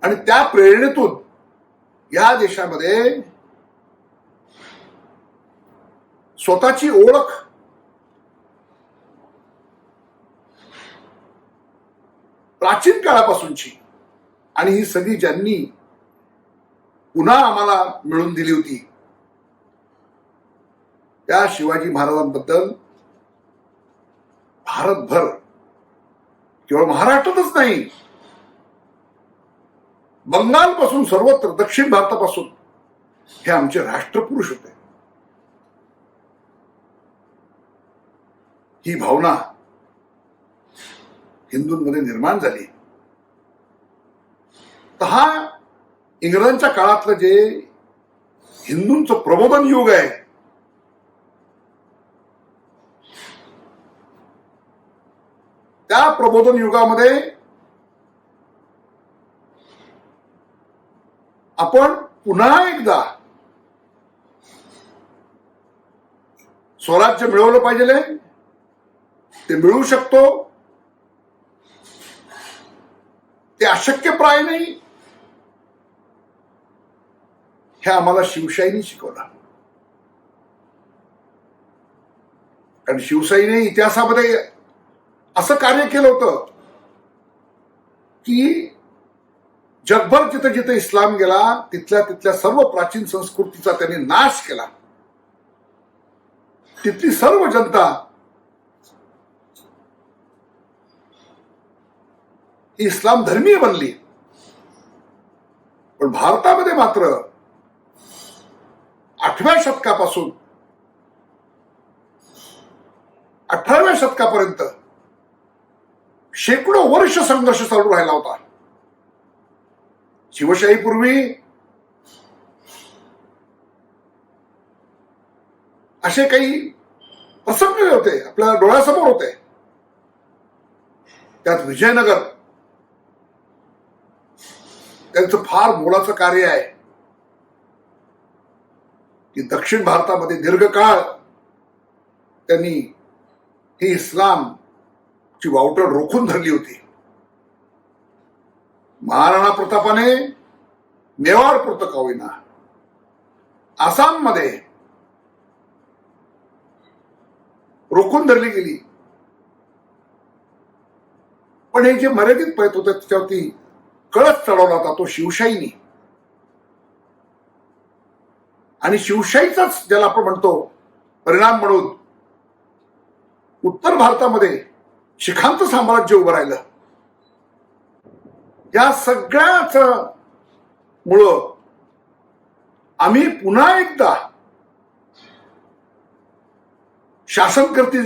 आणि त्या प्रेरणेतून या देशामध्ये स्वतःची ओळख प्राचीन काळापासूनची आणि ही सगळी ज्यांनी पुन्हा आम्हाला मिळवून दिली होती, त्या शिवाजी महाराजांबद्दल भारतभर, केवळ महाराष्ट्रातच नाही, बंगालपासून सर्वत्र, दक्षिण भारतापासून हे आमचे राष्ट्रपुरुष होते. ही भावना हिंदूंमध्ये निर्माण झाली. तर हा इंग्रजांच्या काळातलं जे हिंदूंचं प्रबोधन युग आहे, त्या प्रबोधन युगामध्ये आपण पुन्हा एकदा स्वराज्य मिळवलं पाहिजे. ते मिळवू शकतो, ते अशक्यप्राय नाही, हे आम्हाला शिवशाहीने शिकवलं. कारण शिवशाहीने इतिहासामध्ये असं कार्य केलं होतं की जगभर जिथे जिथे इस्लाम गेला तिथल्या तिथल्या सर्व प्राचीन संस्कृतीचा त्यांनी नाश केला. तिथली सर्व जनता इस्लाम धर्मीय बनली. पण भारतामध्ये मात्र 8व्या शतकापासून 18व्या शतकापर्यंत शेकडो वर्ष संघर्ष चालू राहिला होता. शिवशाहीपूर्वी असे काही प्रसंग होते, आपल्या डोळ्यासमोर होते. त्यात विजयनगर त्यांचं फार मोलाचं कार्य आहे की दक्षिण भारतामध्ये दीर्घकाळ त्यांनी ही इस्लामची वावटळ रोखून धरली होती. महाराणा प्रतापाने मेवाड पुरतं का होईना आसाममध्ये रोखून धरली गेली. पण हे जे मर्यादित प्रयत्न होते त्याच्यावरती कळस चढवला होता तो शिवशाहीने. आणि शिवशाहीचाच ज्याला आपण म्हणतो परिणाम म्हणून उत्तर भारतामध्ये शिखांचं साम्राज्य उभं राहिलं. या सगळ्याच मुळं आम्ही पुन्हा एकदा शासनकर्ती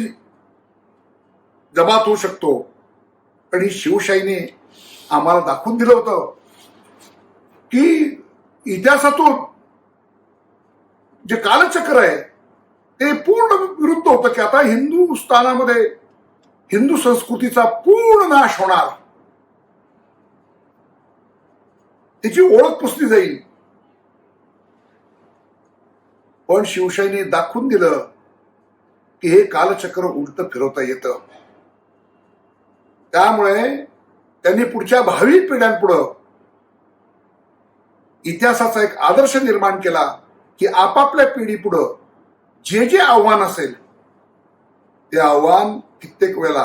जमात होऊ शकतो. आणि शिवशाहीने आम्हाला दाखवून दिलं होतं की इतिहासातून जे कालचक्र आहे ते पूर्ण विरुद्ध होतं की आता हिंदुस्थानामध्ये हिंदू संस्कृतीचा पूर्ण नाश होणार, त्याची ओळख पुसली जाईल. पण शिवशाहीने दाखवून दिलं की हे कालचक्र उलट फिरवता येतं. त्यामुळे त्यांनी पुढच्या भावी पिढ्यांपुढं इतिहासाचा एक आदर्श निर्माण केला की आपापल्या पिढीपुढं जे जे आव्हान असेल ते आव्हान कित्येक वेळेला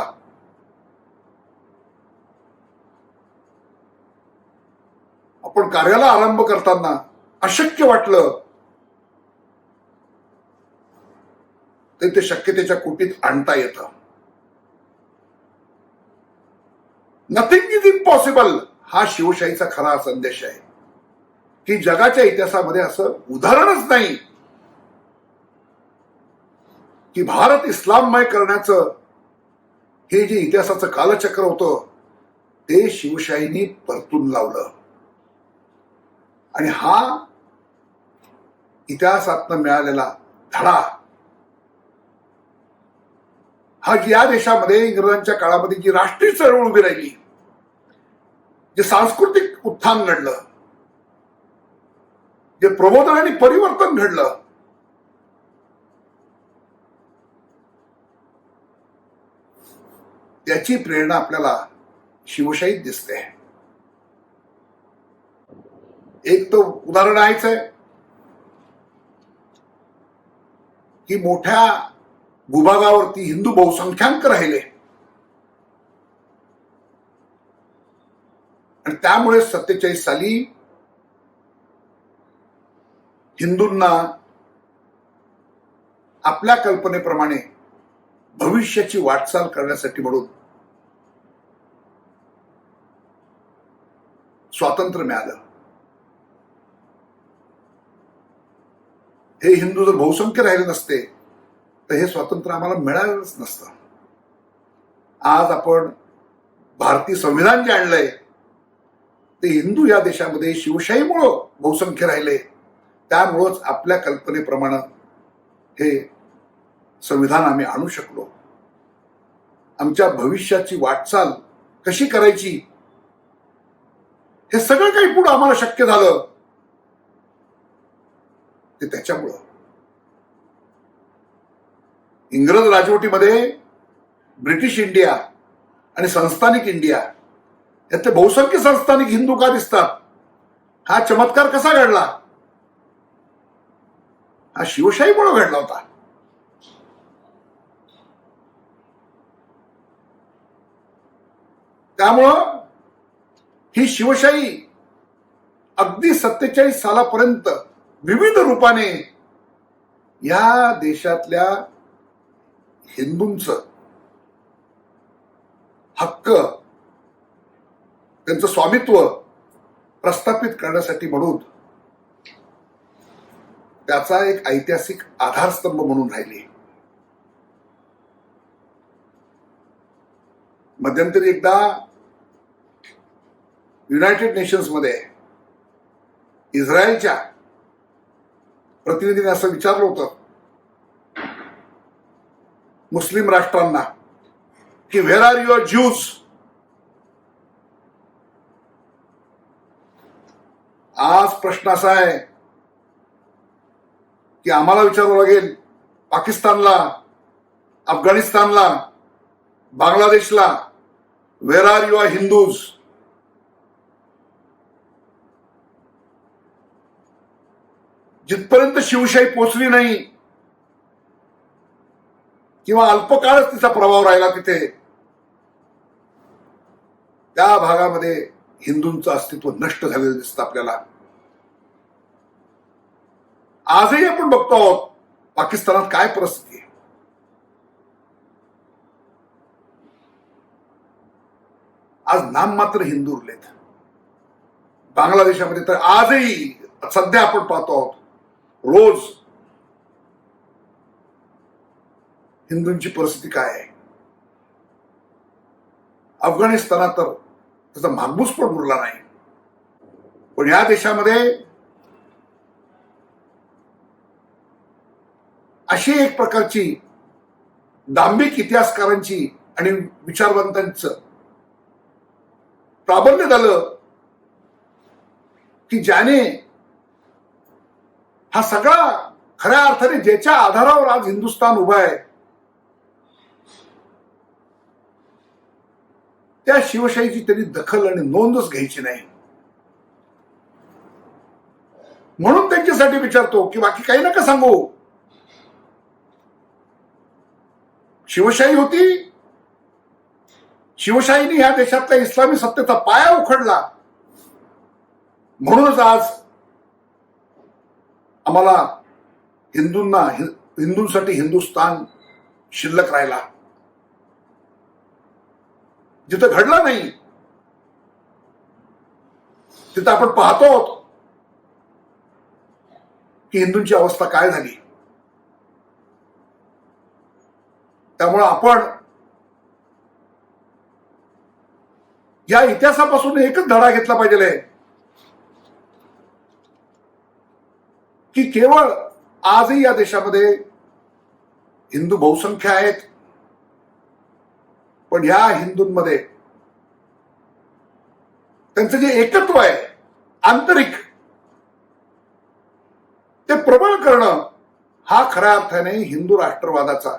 आपण कार्याला आरंभ करताना अशक्य वाटलं तर ते शक्यतेच्या कुटीत आणता येतं. नथिंग इज इम्पॉसिबल हा शिवशाहीचा खरा संदेश आहे की जगाच्या इतिहासामध्ये असं उदाहरणच नाही की भारत इस्लाममय करण्याचं हे जे इतिहासाचं कालचक्र होतं ते शिवशाहीने परतून लावलं. आणि हा इतिहासातनं मिळालेला धडा हा या देशामध्ये इंग्रजांच्या काळामध्ये जी राष्ट्रीय चळवळ उभी राहिली, जे सांस्कृतिक उत्थान घडलं, जे प्रबोधन आणि परिवर्तन घडलं, त्याची प्रेरणा आपल्याला शिवशाहीत दिसते. एक तो उदाहरण आहेच आहे की मोठ्या भूभागावरती हिंदू बहुसंख्याक राहिले आणि त्यामुळे 47 साली हिंदूंना आपल्या कल्पनेप्रमाणे भविष्याची वाटचाल करण्यासाठी म्हणून स्वातंत्र्य मिळालं. हे हिंदू जर बहुसंख्य राहिले नसते तर हे स्वातंत्र्य आम्हाला मिळालंच नसतं. आज आपण भारतीय संविधान जे आणलंय ते हिंदू या देशामध्ये शिवशाहीमुळं बहुसंख्य राहिले, त्यामुळंच आपल्या कल्पनेप्रमाणे हे संविधान आम्ही आणू शकलो. आमच्या भविष्याची वाटचाल कशी करायची हे सगळं काही पुढं आम्हाला शक्य झालं ते त्याच्यामुळं. इंग्रज राजवटीमध्ये ब्रिटिश इंडिया आणि संस्थानिक इंडिया यातले बहुसंख्य संस्थानिक हिंदू का दिसतात, हा चमत्कार कसा घडला? हा शिवशाहीमुळे घडला होता. त्यामुळं ही शिवशाही अगदी 47 सालापर्यंत विविध रूपाने या देशातल्या हिंदूंचं हक्क, त्यांचं स्वामित्व प्रस्थापित करण्यासाठी म्हणून त्याचा एक ऐतिहासिक आधारस्तंभ म्हणून राहिली. मध्यंतरी एकदा युनायटेड नेशन्स मध्ये इस्रायलच्या प्रतिनिधीने असं विचारलं होतं मुस्लिम राष्ट्रांना की व्हेअर आर युअर ज्यूज? आज प्रश्न असा आहे की आम्हाला विचारावं लागेल पाकिस्तानला, अफगाणिस्तानला, बांगलादेशला, व्हेअर आर युअर हिंदूज? जिथपर्यंत शिवशाही पोचली नाही किंवा अल्पकाळच तिचा प्रभाव राहिला तिथे, त्या भागामध्ये हिंदूंचं अस्तित्व नष्ट झालेलं दिसतं आपल्याला. आजही आपण बघतो आहोत पाकिस्तानात काय परिस्थिती आहे. आज नाममात्र हिंदू उरलेत. बांगलादेशामध्ये तर आजही सध्या आपण पाहतो आहोत रोज हिंदूंची परिस्थिती काय आहे. अफगाणिस्तानात तर त्याचा भागबूस पण उरला नाही. पण या देशामध्ये अशी एक प्रकारची दांभिक इतिहासकारांची आणि विचारवंतांचं प्राबल्य झालं की ज्याने हा सगळा खऱ्या अर्थाने ज्याच्या आधारावर आज हिंदुस्थान उभा आहे त्या शिवशाहीची त्यांनी दखल आणि नोंदच घ्यायची नाही. म्हणून त्यांच्यासाठी विचारतो की बाकी काही नका सांगू. शिवशाही होती, शिवशाहीने ह्या देशातल्या इस्लामी सत्तेचा पाया उखडला. म्हणूनच आज आम्हाला हिंदूंसाठी हिंदुस्थान शिल्लक राहिला. जिथं घडला नाही तिथं आपण पाहतो की हिंदूंची अवस्था काय झाली. त्यामुळे आपण या इतिहासापासून एकच धडा घेतला पाहिजे की केवळ आजही या देशामध्ये हिंदू बहुसंख्य आहेत, पण या हिंदूंमध्ये त्यांचं जे एकत्व आहे आंतरिक ते प्रबळ करणं हा खऱ्या अर्थाने हिंदू राष्ट्रवादाचा,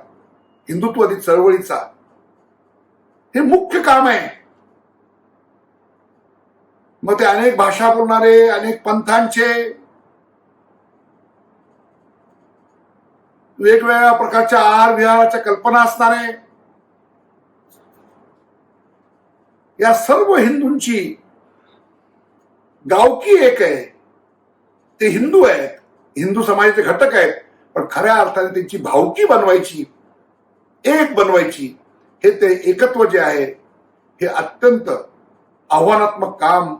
हिंदुत्ववादी चळवळीचा हे मुख्य काम आहे. मग ते अनेक भाषा बोलणारे, अनेक पंथांचे, वेगवेगळ्या प्रकारच्या आहार विहाराच्या कल्पना असणारे, या सर्व हिंदूंची गावकी एक आहे. ते हिंदू आहेत, हिंदू समाजाचे घटक आहेत, पण खऱ्या अर्थाने त्यांची भावकी बनवायची, एक बनवायची, हे ते एकत्व जे आहे हे अत्यंत आव्हानात्मक काम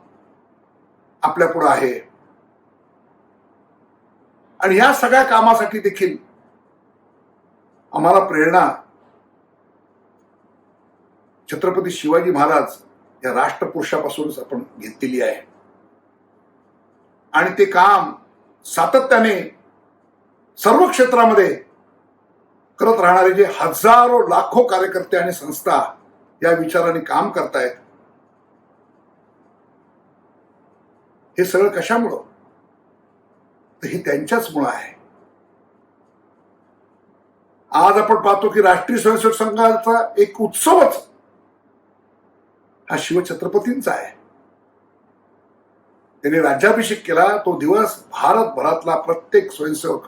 आपल्या पुढे आहे. आणि या सगळ्या कामासाठी देखील आम्हाला प्रेरणा छत्रपती शिवाजी महाराज या राष्ट्रपुरुषापासूनच आपण घेतलेली आहे. आणि ते काम सातत्याने सर्व क्षेत्रामध्ये करत राहणारे जे हजारो लाखो कार्यकर्ते आणि संस्था या विचाराने काम करतायत, हे सगळं कशामुळं? तर हे त्यांच्याच मुळे आहे. आज आपण पाहतो की राष्ट्रीय स्वयंसेवक संघाचा एक उत्सवच हा शिवछत्रपतींचा आहे. त्यांनी राज्याभिषेक केला तो दिवस भारतभरातला प्रत्येक स्वयंसेवक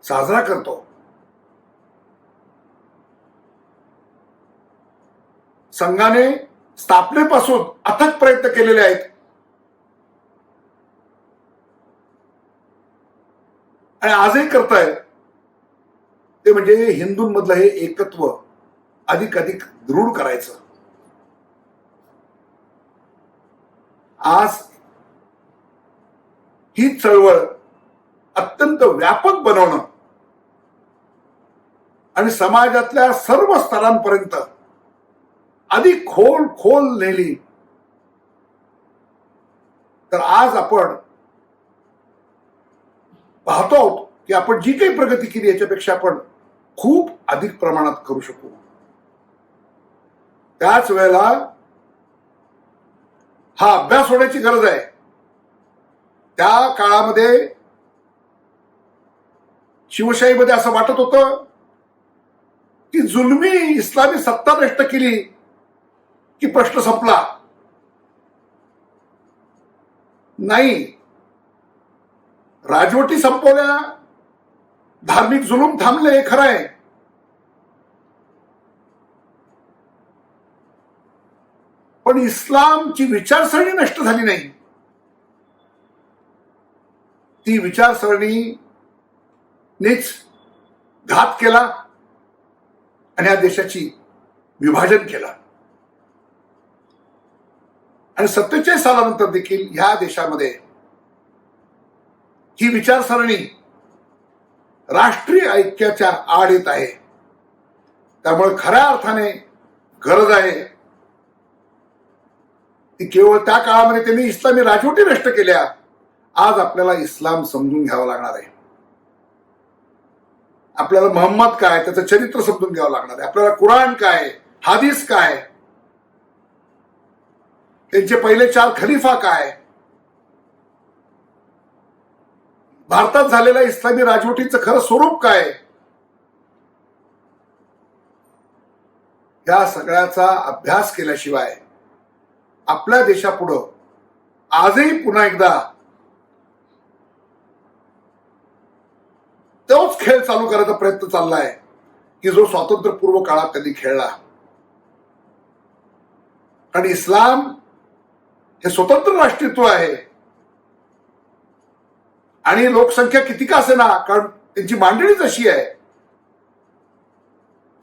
साजरा करतो. संघाने स्थापनेपासून अथक प्रयत्न केलेले आहेत आणि आजही करतायत. ते म्हणजे हिंदूंमधलं हे एकत्व अधिक दृढ करायचं. आज ही चळवळ अत्यंत व्यापक बनवणं आणि समाजातल्या सर्व स्तरांपर्यंत अधिक खोल नेली, तर आज आपण पाहतो आहोत की आपण जी काही प्रगती केली याच्यापेक्षा आपण खूप अधिक प्रमाणात करू शकू. त्याच वेळेला हा अभ्यास होण्याची गरज आहे. त्या काळामध्ये शिवशाहीमध्ये असं वाटत होतं की जुलमी इस्लामी सत्ता नष्ट केली की प्रश्न संपला. नाही, राजवटी संपवल्या, धार्मिक जुलूम थांबले, हे खरं आहे. पण इस्लामची विचारसरणी नष्ट झाली नाही. ती विचारसरणीनेच घात केला आणि या देशाची विभाजन केलं. आणि 47 सालानंतर देखील ह्या देशामध्ये ही विचारसरणी राष्ट्रीय ऐक्याच्या आड येत आहे. त्यामुळे खऱ्या अर्थाने गरज आहे की केवळ त्या काळामध्ये त्यांनी इस्लामी राजवटी नष्ट केल्या आज आपल्याला इस्लाम समजून घ्यावं लागणार आहे. आपल्याला मोहम्मद काय त्याचं चरित्र समजून घ्यावं लागणार आहे. आपल्याला कुराण काय, हादीस काय, त्यांचे पहिले 4 खलिफा काय, भारतात झालेल्या इस्लामी राजवटीचं खरं स्वरूप काय, या सगळ्याचा अभ्यास केल्याशिवाय आपल्या देशापुढं आजही पुन्हा एकदा तोच खेळ चालू करायचा प्रयत्न चाललाय की जो स्वातंत्र्यपूर्व काळात त्यांनी खेळला. आणि इस्लाम हे स्वतंत्र राष्ट्रीयत्व आहे आणि लोकसंख्या किती का असेना, कारण त्यांची मांडणीच अशी आहे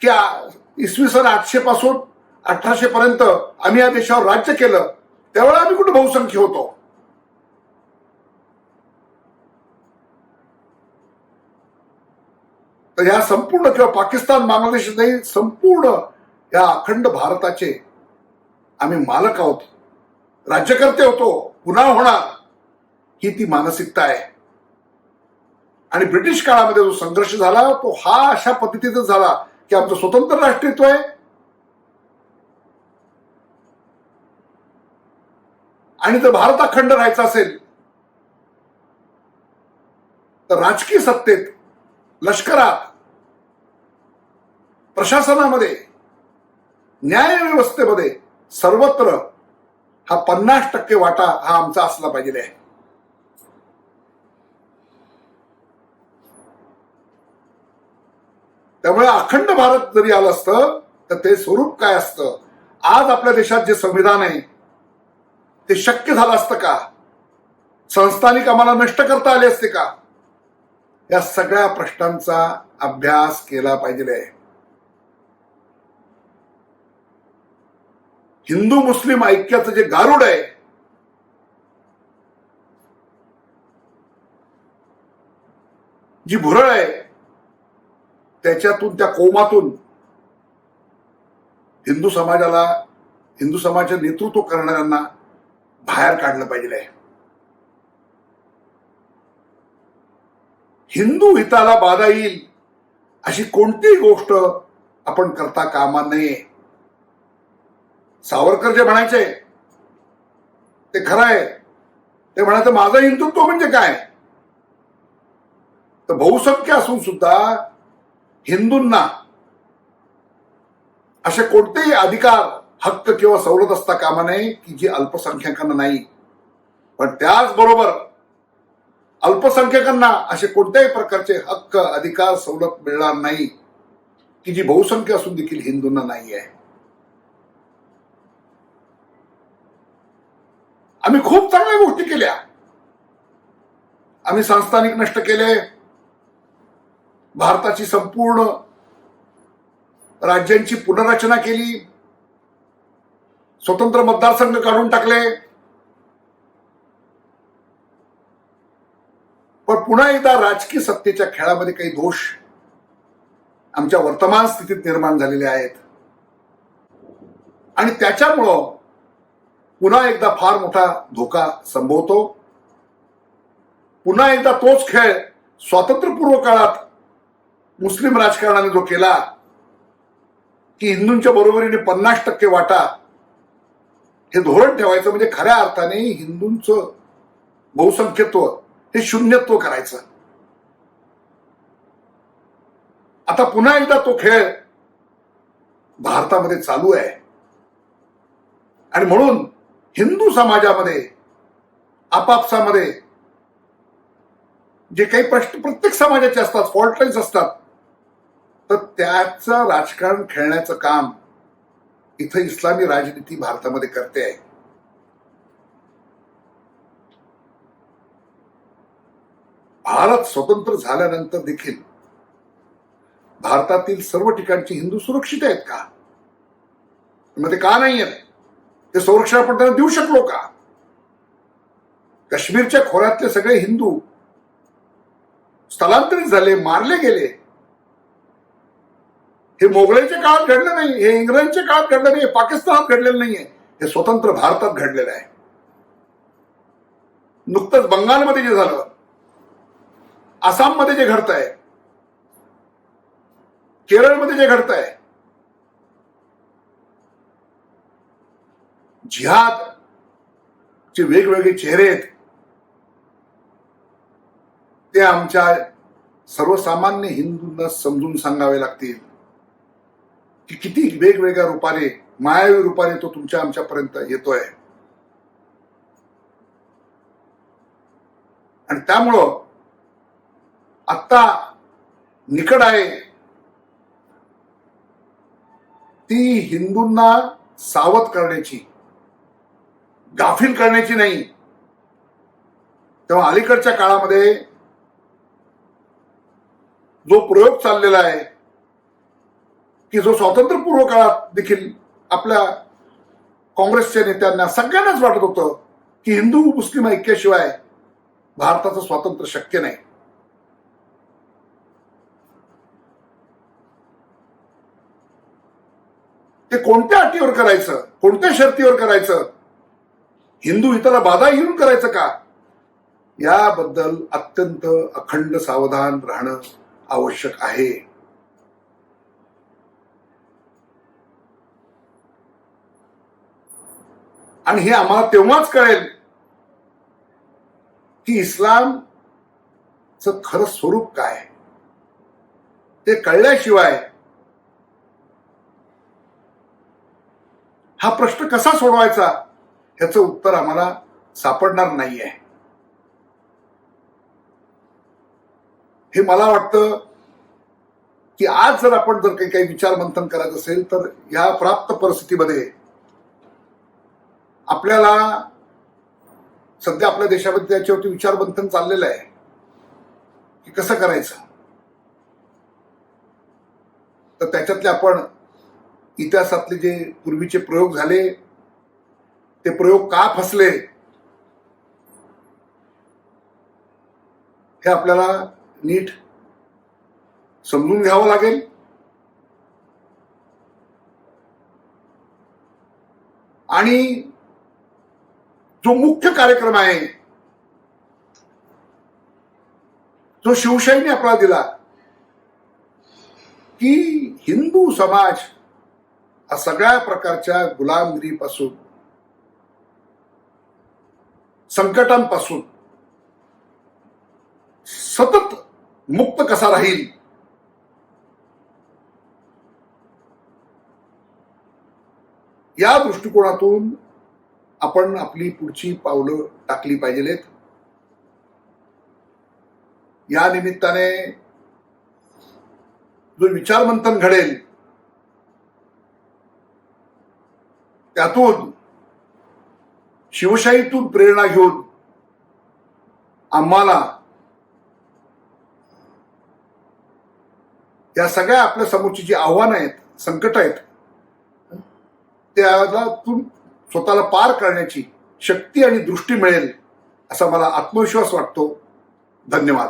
की इसवी सन 800 पासून 1800 पर्यंत आम्ही या देशावर राज्य केलं, त्यावेळेला आम्ही कुठे बहुसंख्य होतो. तर या संपूर्ण किंवा पाकिस्तान, बांगलादेश नाही, संपूर्ण या अखंड भारताचे आम्ही मालक आहोत, राज्यकर्ते होतो, पुन्हा होणार, ही ती मानसिकता आहे. आणि ब्रिटिश काळामध्ये जो संघर्ष झाला तो हा अशा पद्धतीचा झाला की आमचं स्वतंत्र राष्ट्रीयत्व आहे आणि जर भारत अखंड राहायचा असेल तर राजकीय सत्तेत, लष्करात, प्रशासनामध्ये, न्याय व्यवस्थेमध्ये सर्वत्र हा 50% वाटा हा आमचा असला पाहिजे आहे. त्यामुळे अखंड भारत जरी आलं असतं तर ते स्वरूप काय असतं, आज आपल्या देशात जे संविधान आहे ते शक्य झालं असतं का, संस्थानिक आम्हाला नष्ट करता आले असते का, या सगळ्या प्रश्नांचा अभ्यास केला पाहिजे आहे. हिंदू मुस्लिम ऐक्याचं जे गारुड आहे, जी भुरळ आहे, त्याच्यातून, त्या कोमातून हिंदू समाजाला, हिंदू समाजाचे नेतृत्व करणाऱ्यांना बाहेर काढलं पाहिजे आहे. हिंदू हिताला बाधा येईल अशी कोणतीही गोष्ट आपण करता कामा नये. सावरकर जे म्हणायचे ते खरं आहे. ते म्हणायचं माझं हिंदुत्व म्हणजे काय, तर बहुसंख्य असून सुद्धा हिंदूंना असे कोणतेही अधिकार, हक्क किंवा सवलत असता कामा नये की जी अल्पसंख्याकांना नाही. पण त्याचबरोबर अल्पसंख्याकांना असे कोणत्याही प्रकारचे हक्क, अधिकार, सवलत मिळणार नाही की जी बहुसंख्य असून देखील हिंदूंना नाही आहे. आम्ही खूप चांगल्या गोष्टी केल्या. आम्ही संस्थानिक नष्ट केले, भारताची संपूर्ण राज्यांची पुनर्रचना केली, स्वतंत्र मतदारसंघ काढून टाकले. पण पुन्हा एकदा राजकीय सत्तेच्या खेळामध्ये काही दोष आमच्या वर्तमान स्थितीत निर्माण झालेले आहेत आणि त्याच्यामुळं पुन्हा एकदा फार मोठा धोका संभवतो. पुन्हा एकदा तोच खेळ स्वातंत्र्यपूर्व काळात मुस्लिम राजकारणाने जो केला की हिंदूंच्या बरोबरीने 50% वाटा, हे धोरण ठेवायचं म्हणजे खऱ्या अर्थाने हिंदूंचं बहुसंख्यत्व हे शून्यत्व करायचं. आता पुन्हा एकदा तो खेळ भारतामध्ये चालू आहे आणि म्हणून हिंदू समाजामध्ये, आपापसामध्ये जे काही प्रश्न प्रत्येक समाजाचे असतात, फॉल्ट लाईन्स असतात, तर त्याचं राजकारण खेळण्याचं काम इथं इस्लामी राजनीती भारतामध्ये करते आहे. भारत स्वतंत्र झाल्यानंतर देखील भारतातील सर्व ठिकाणचे हिंदू सुरक्षित आहेत का? मग ते का नाही आहेत? ते संरक्षण आपण त्यांना देऊ शकलो का? काश्मीरच्या खोऱ्यातले सगळे हिंदू स्थलांतरित झाले, मारले गेले. हे मोगलाईच्या काळात घडलं नाही, हे इंग्रजांच्या काळात घडलं नाही, पाकिस्तानात घडलेलं नाहीये, हे स्वतंत्र भारतात घडलेलं आहे. नुकतंच बंगालमध्ये जे झालं, आसाममध्ये जे घडतंय, केरळमध्ये जे घडतंय, जिहाद चे वेगवेगळे चेहरे आहेत, ते आमच्या सर्वसामान्य हिंदूंना समजून सांगावे लागतील की किती वेगवेगळ्या रूपाने, मायावी रूपाने तो तुमच्या आमच्यापर्यंत येतोय. आणि त्यामुळं आत्ता निकड आहे ती हिंदूंना सावध करण्याची, गाफील करण्याची नाही. तेव्हा अलीकडच्या काळामध्ये जो प्रयोग चाललेला आहे की जो स्वातंत्र्यपूर्व काळात देखील आपल्या काँग्रेसच्या नेत्यांना सगळ्यांनाच वाटत होतं की हिंदू मुस्लिम ऐक्याशिवाय भारताचं स्वातंत्र्य शक्य नाही. ते कोणत्या अटीवर करायचं, कोणत्या शर्तीवर करायचं, हिंदू हिताला बाधा येऊन करायचं का, याबद्दल अत्यंत अखंड सावधान राहणं आवश्यक आहे. आणि हे आम्हाला तेव्हाच कळेल की इस्लामचं खरं स्वरूप काय. ते कळल्याशिवाय हा प्रश्न कसा सोडवायचा ह्याचं उत्तर आम्हाला सापडणार नाहीये. हे मला वाटतं की आज जर आपण जर काही विचार मंथन करायचं असेल तर या प्राप्त परिस्थितीमध्ये आपल्याला सध्या आपल्या देशामध्ये त्याच्यावरती विचार मंथन चाललेलं आहे की कसं करायचं. तर त्याच्यातले आपण इतिहासातले जे पूर्वीचे प्रयोग झाले ते प्रयोग का फसले हे आपल्याला नीट समजून घ्यावं लागेल. आणि जो मुख्य कार्यक्रम आहे जो शिवशाहीने आपल्याला दिला की हिंदू समाज हा सगळ्या प्रकारच्या गुलामगिरीपासून, संकटांपासून सतत मुक्त कसा राहील या दृष्टिकोनातून आपण आपली पुढची पावलं टाकली पाहिजेत. या निमित्ताने जो विचार मंथन घडेल त्यातून शिवशाहीतून प्रेरणा घेऊन आम्हाला या सगळ्या आपल्या समोरची जी आव्हानं आहेत, संकट आहेत, त्यातून स्वतःला पार करण्याची शक्ती आणि दृष्टी मिळेल असा मला आत्मविश्वास वाटतो. धन्यवाद.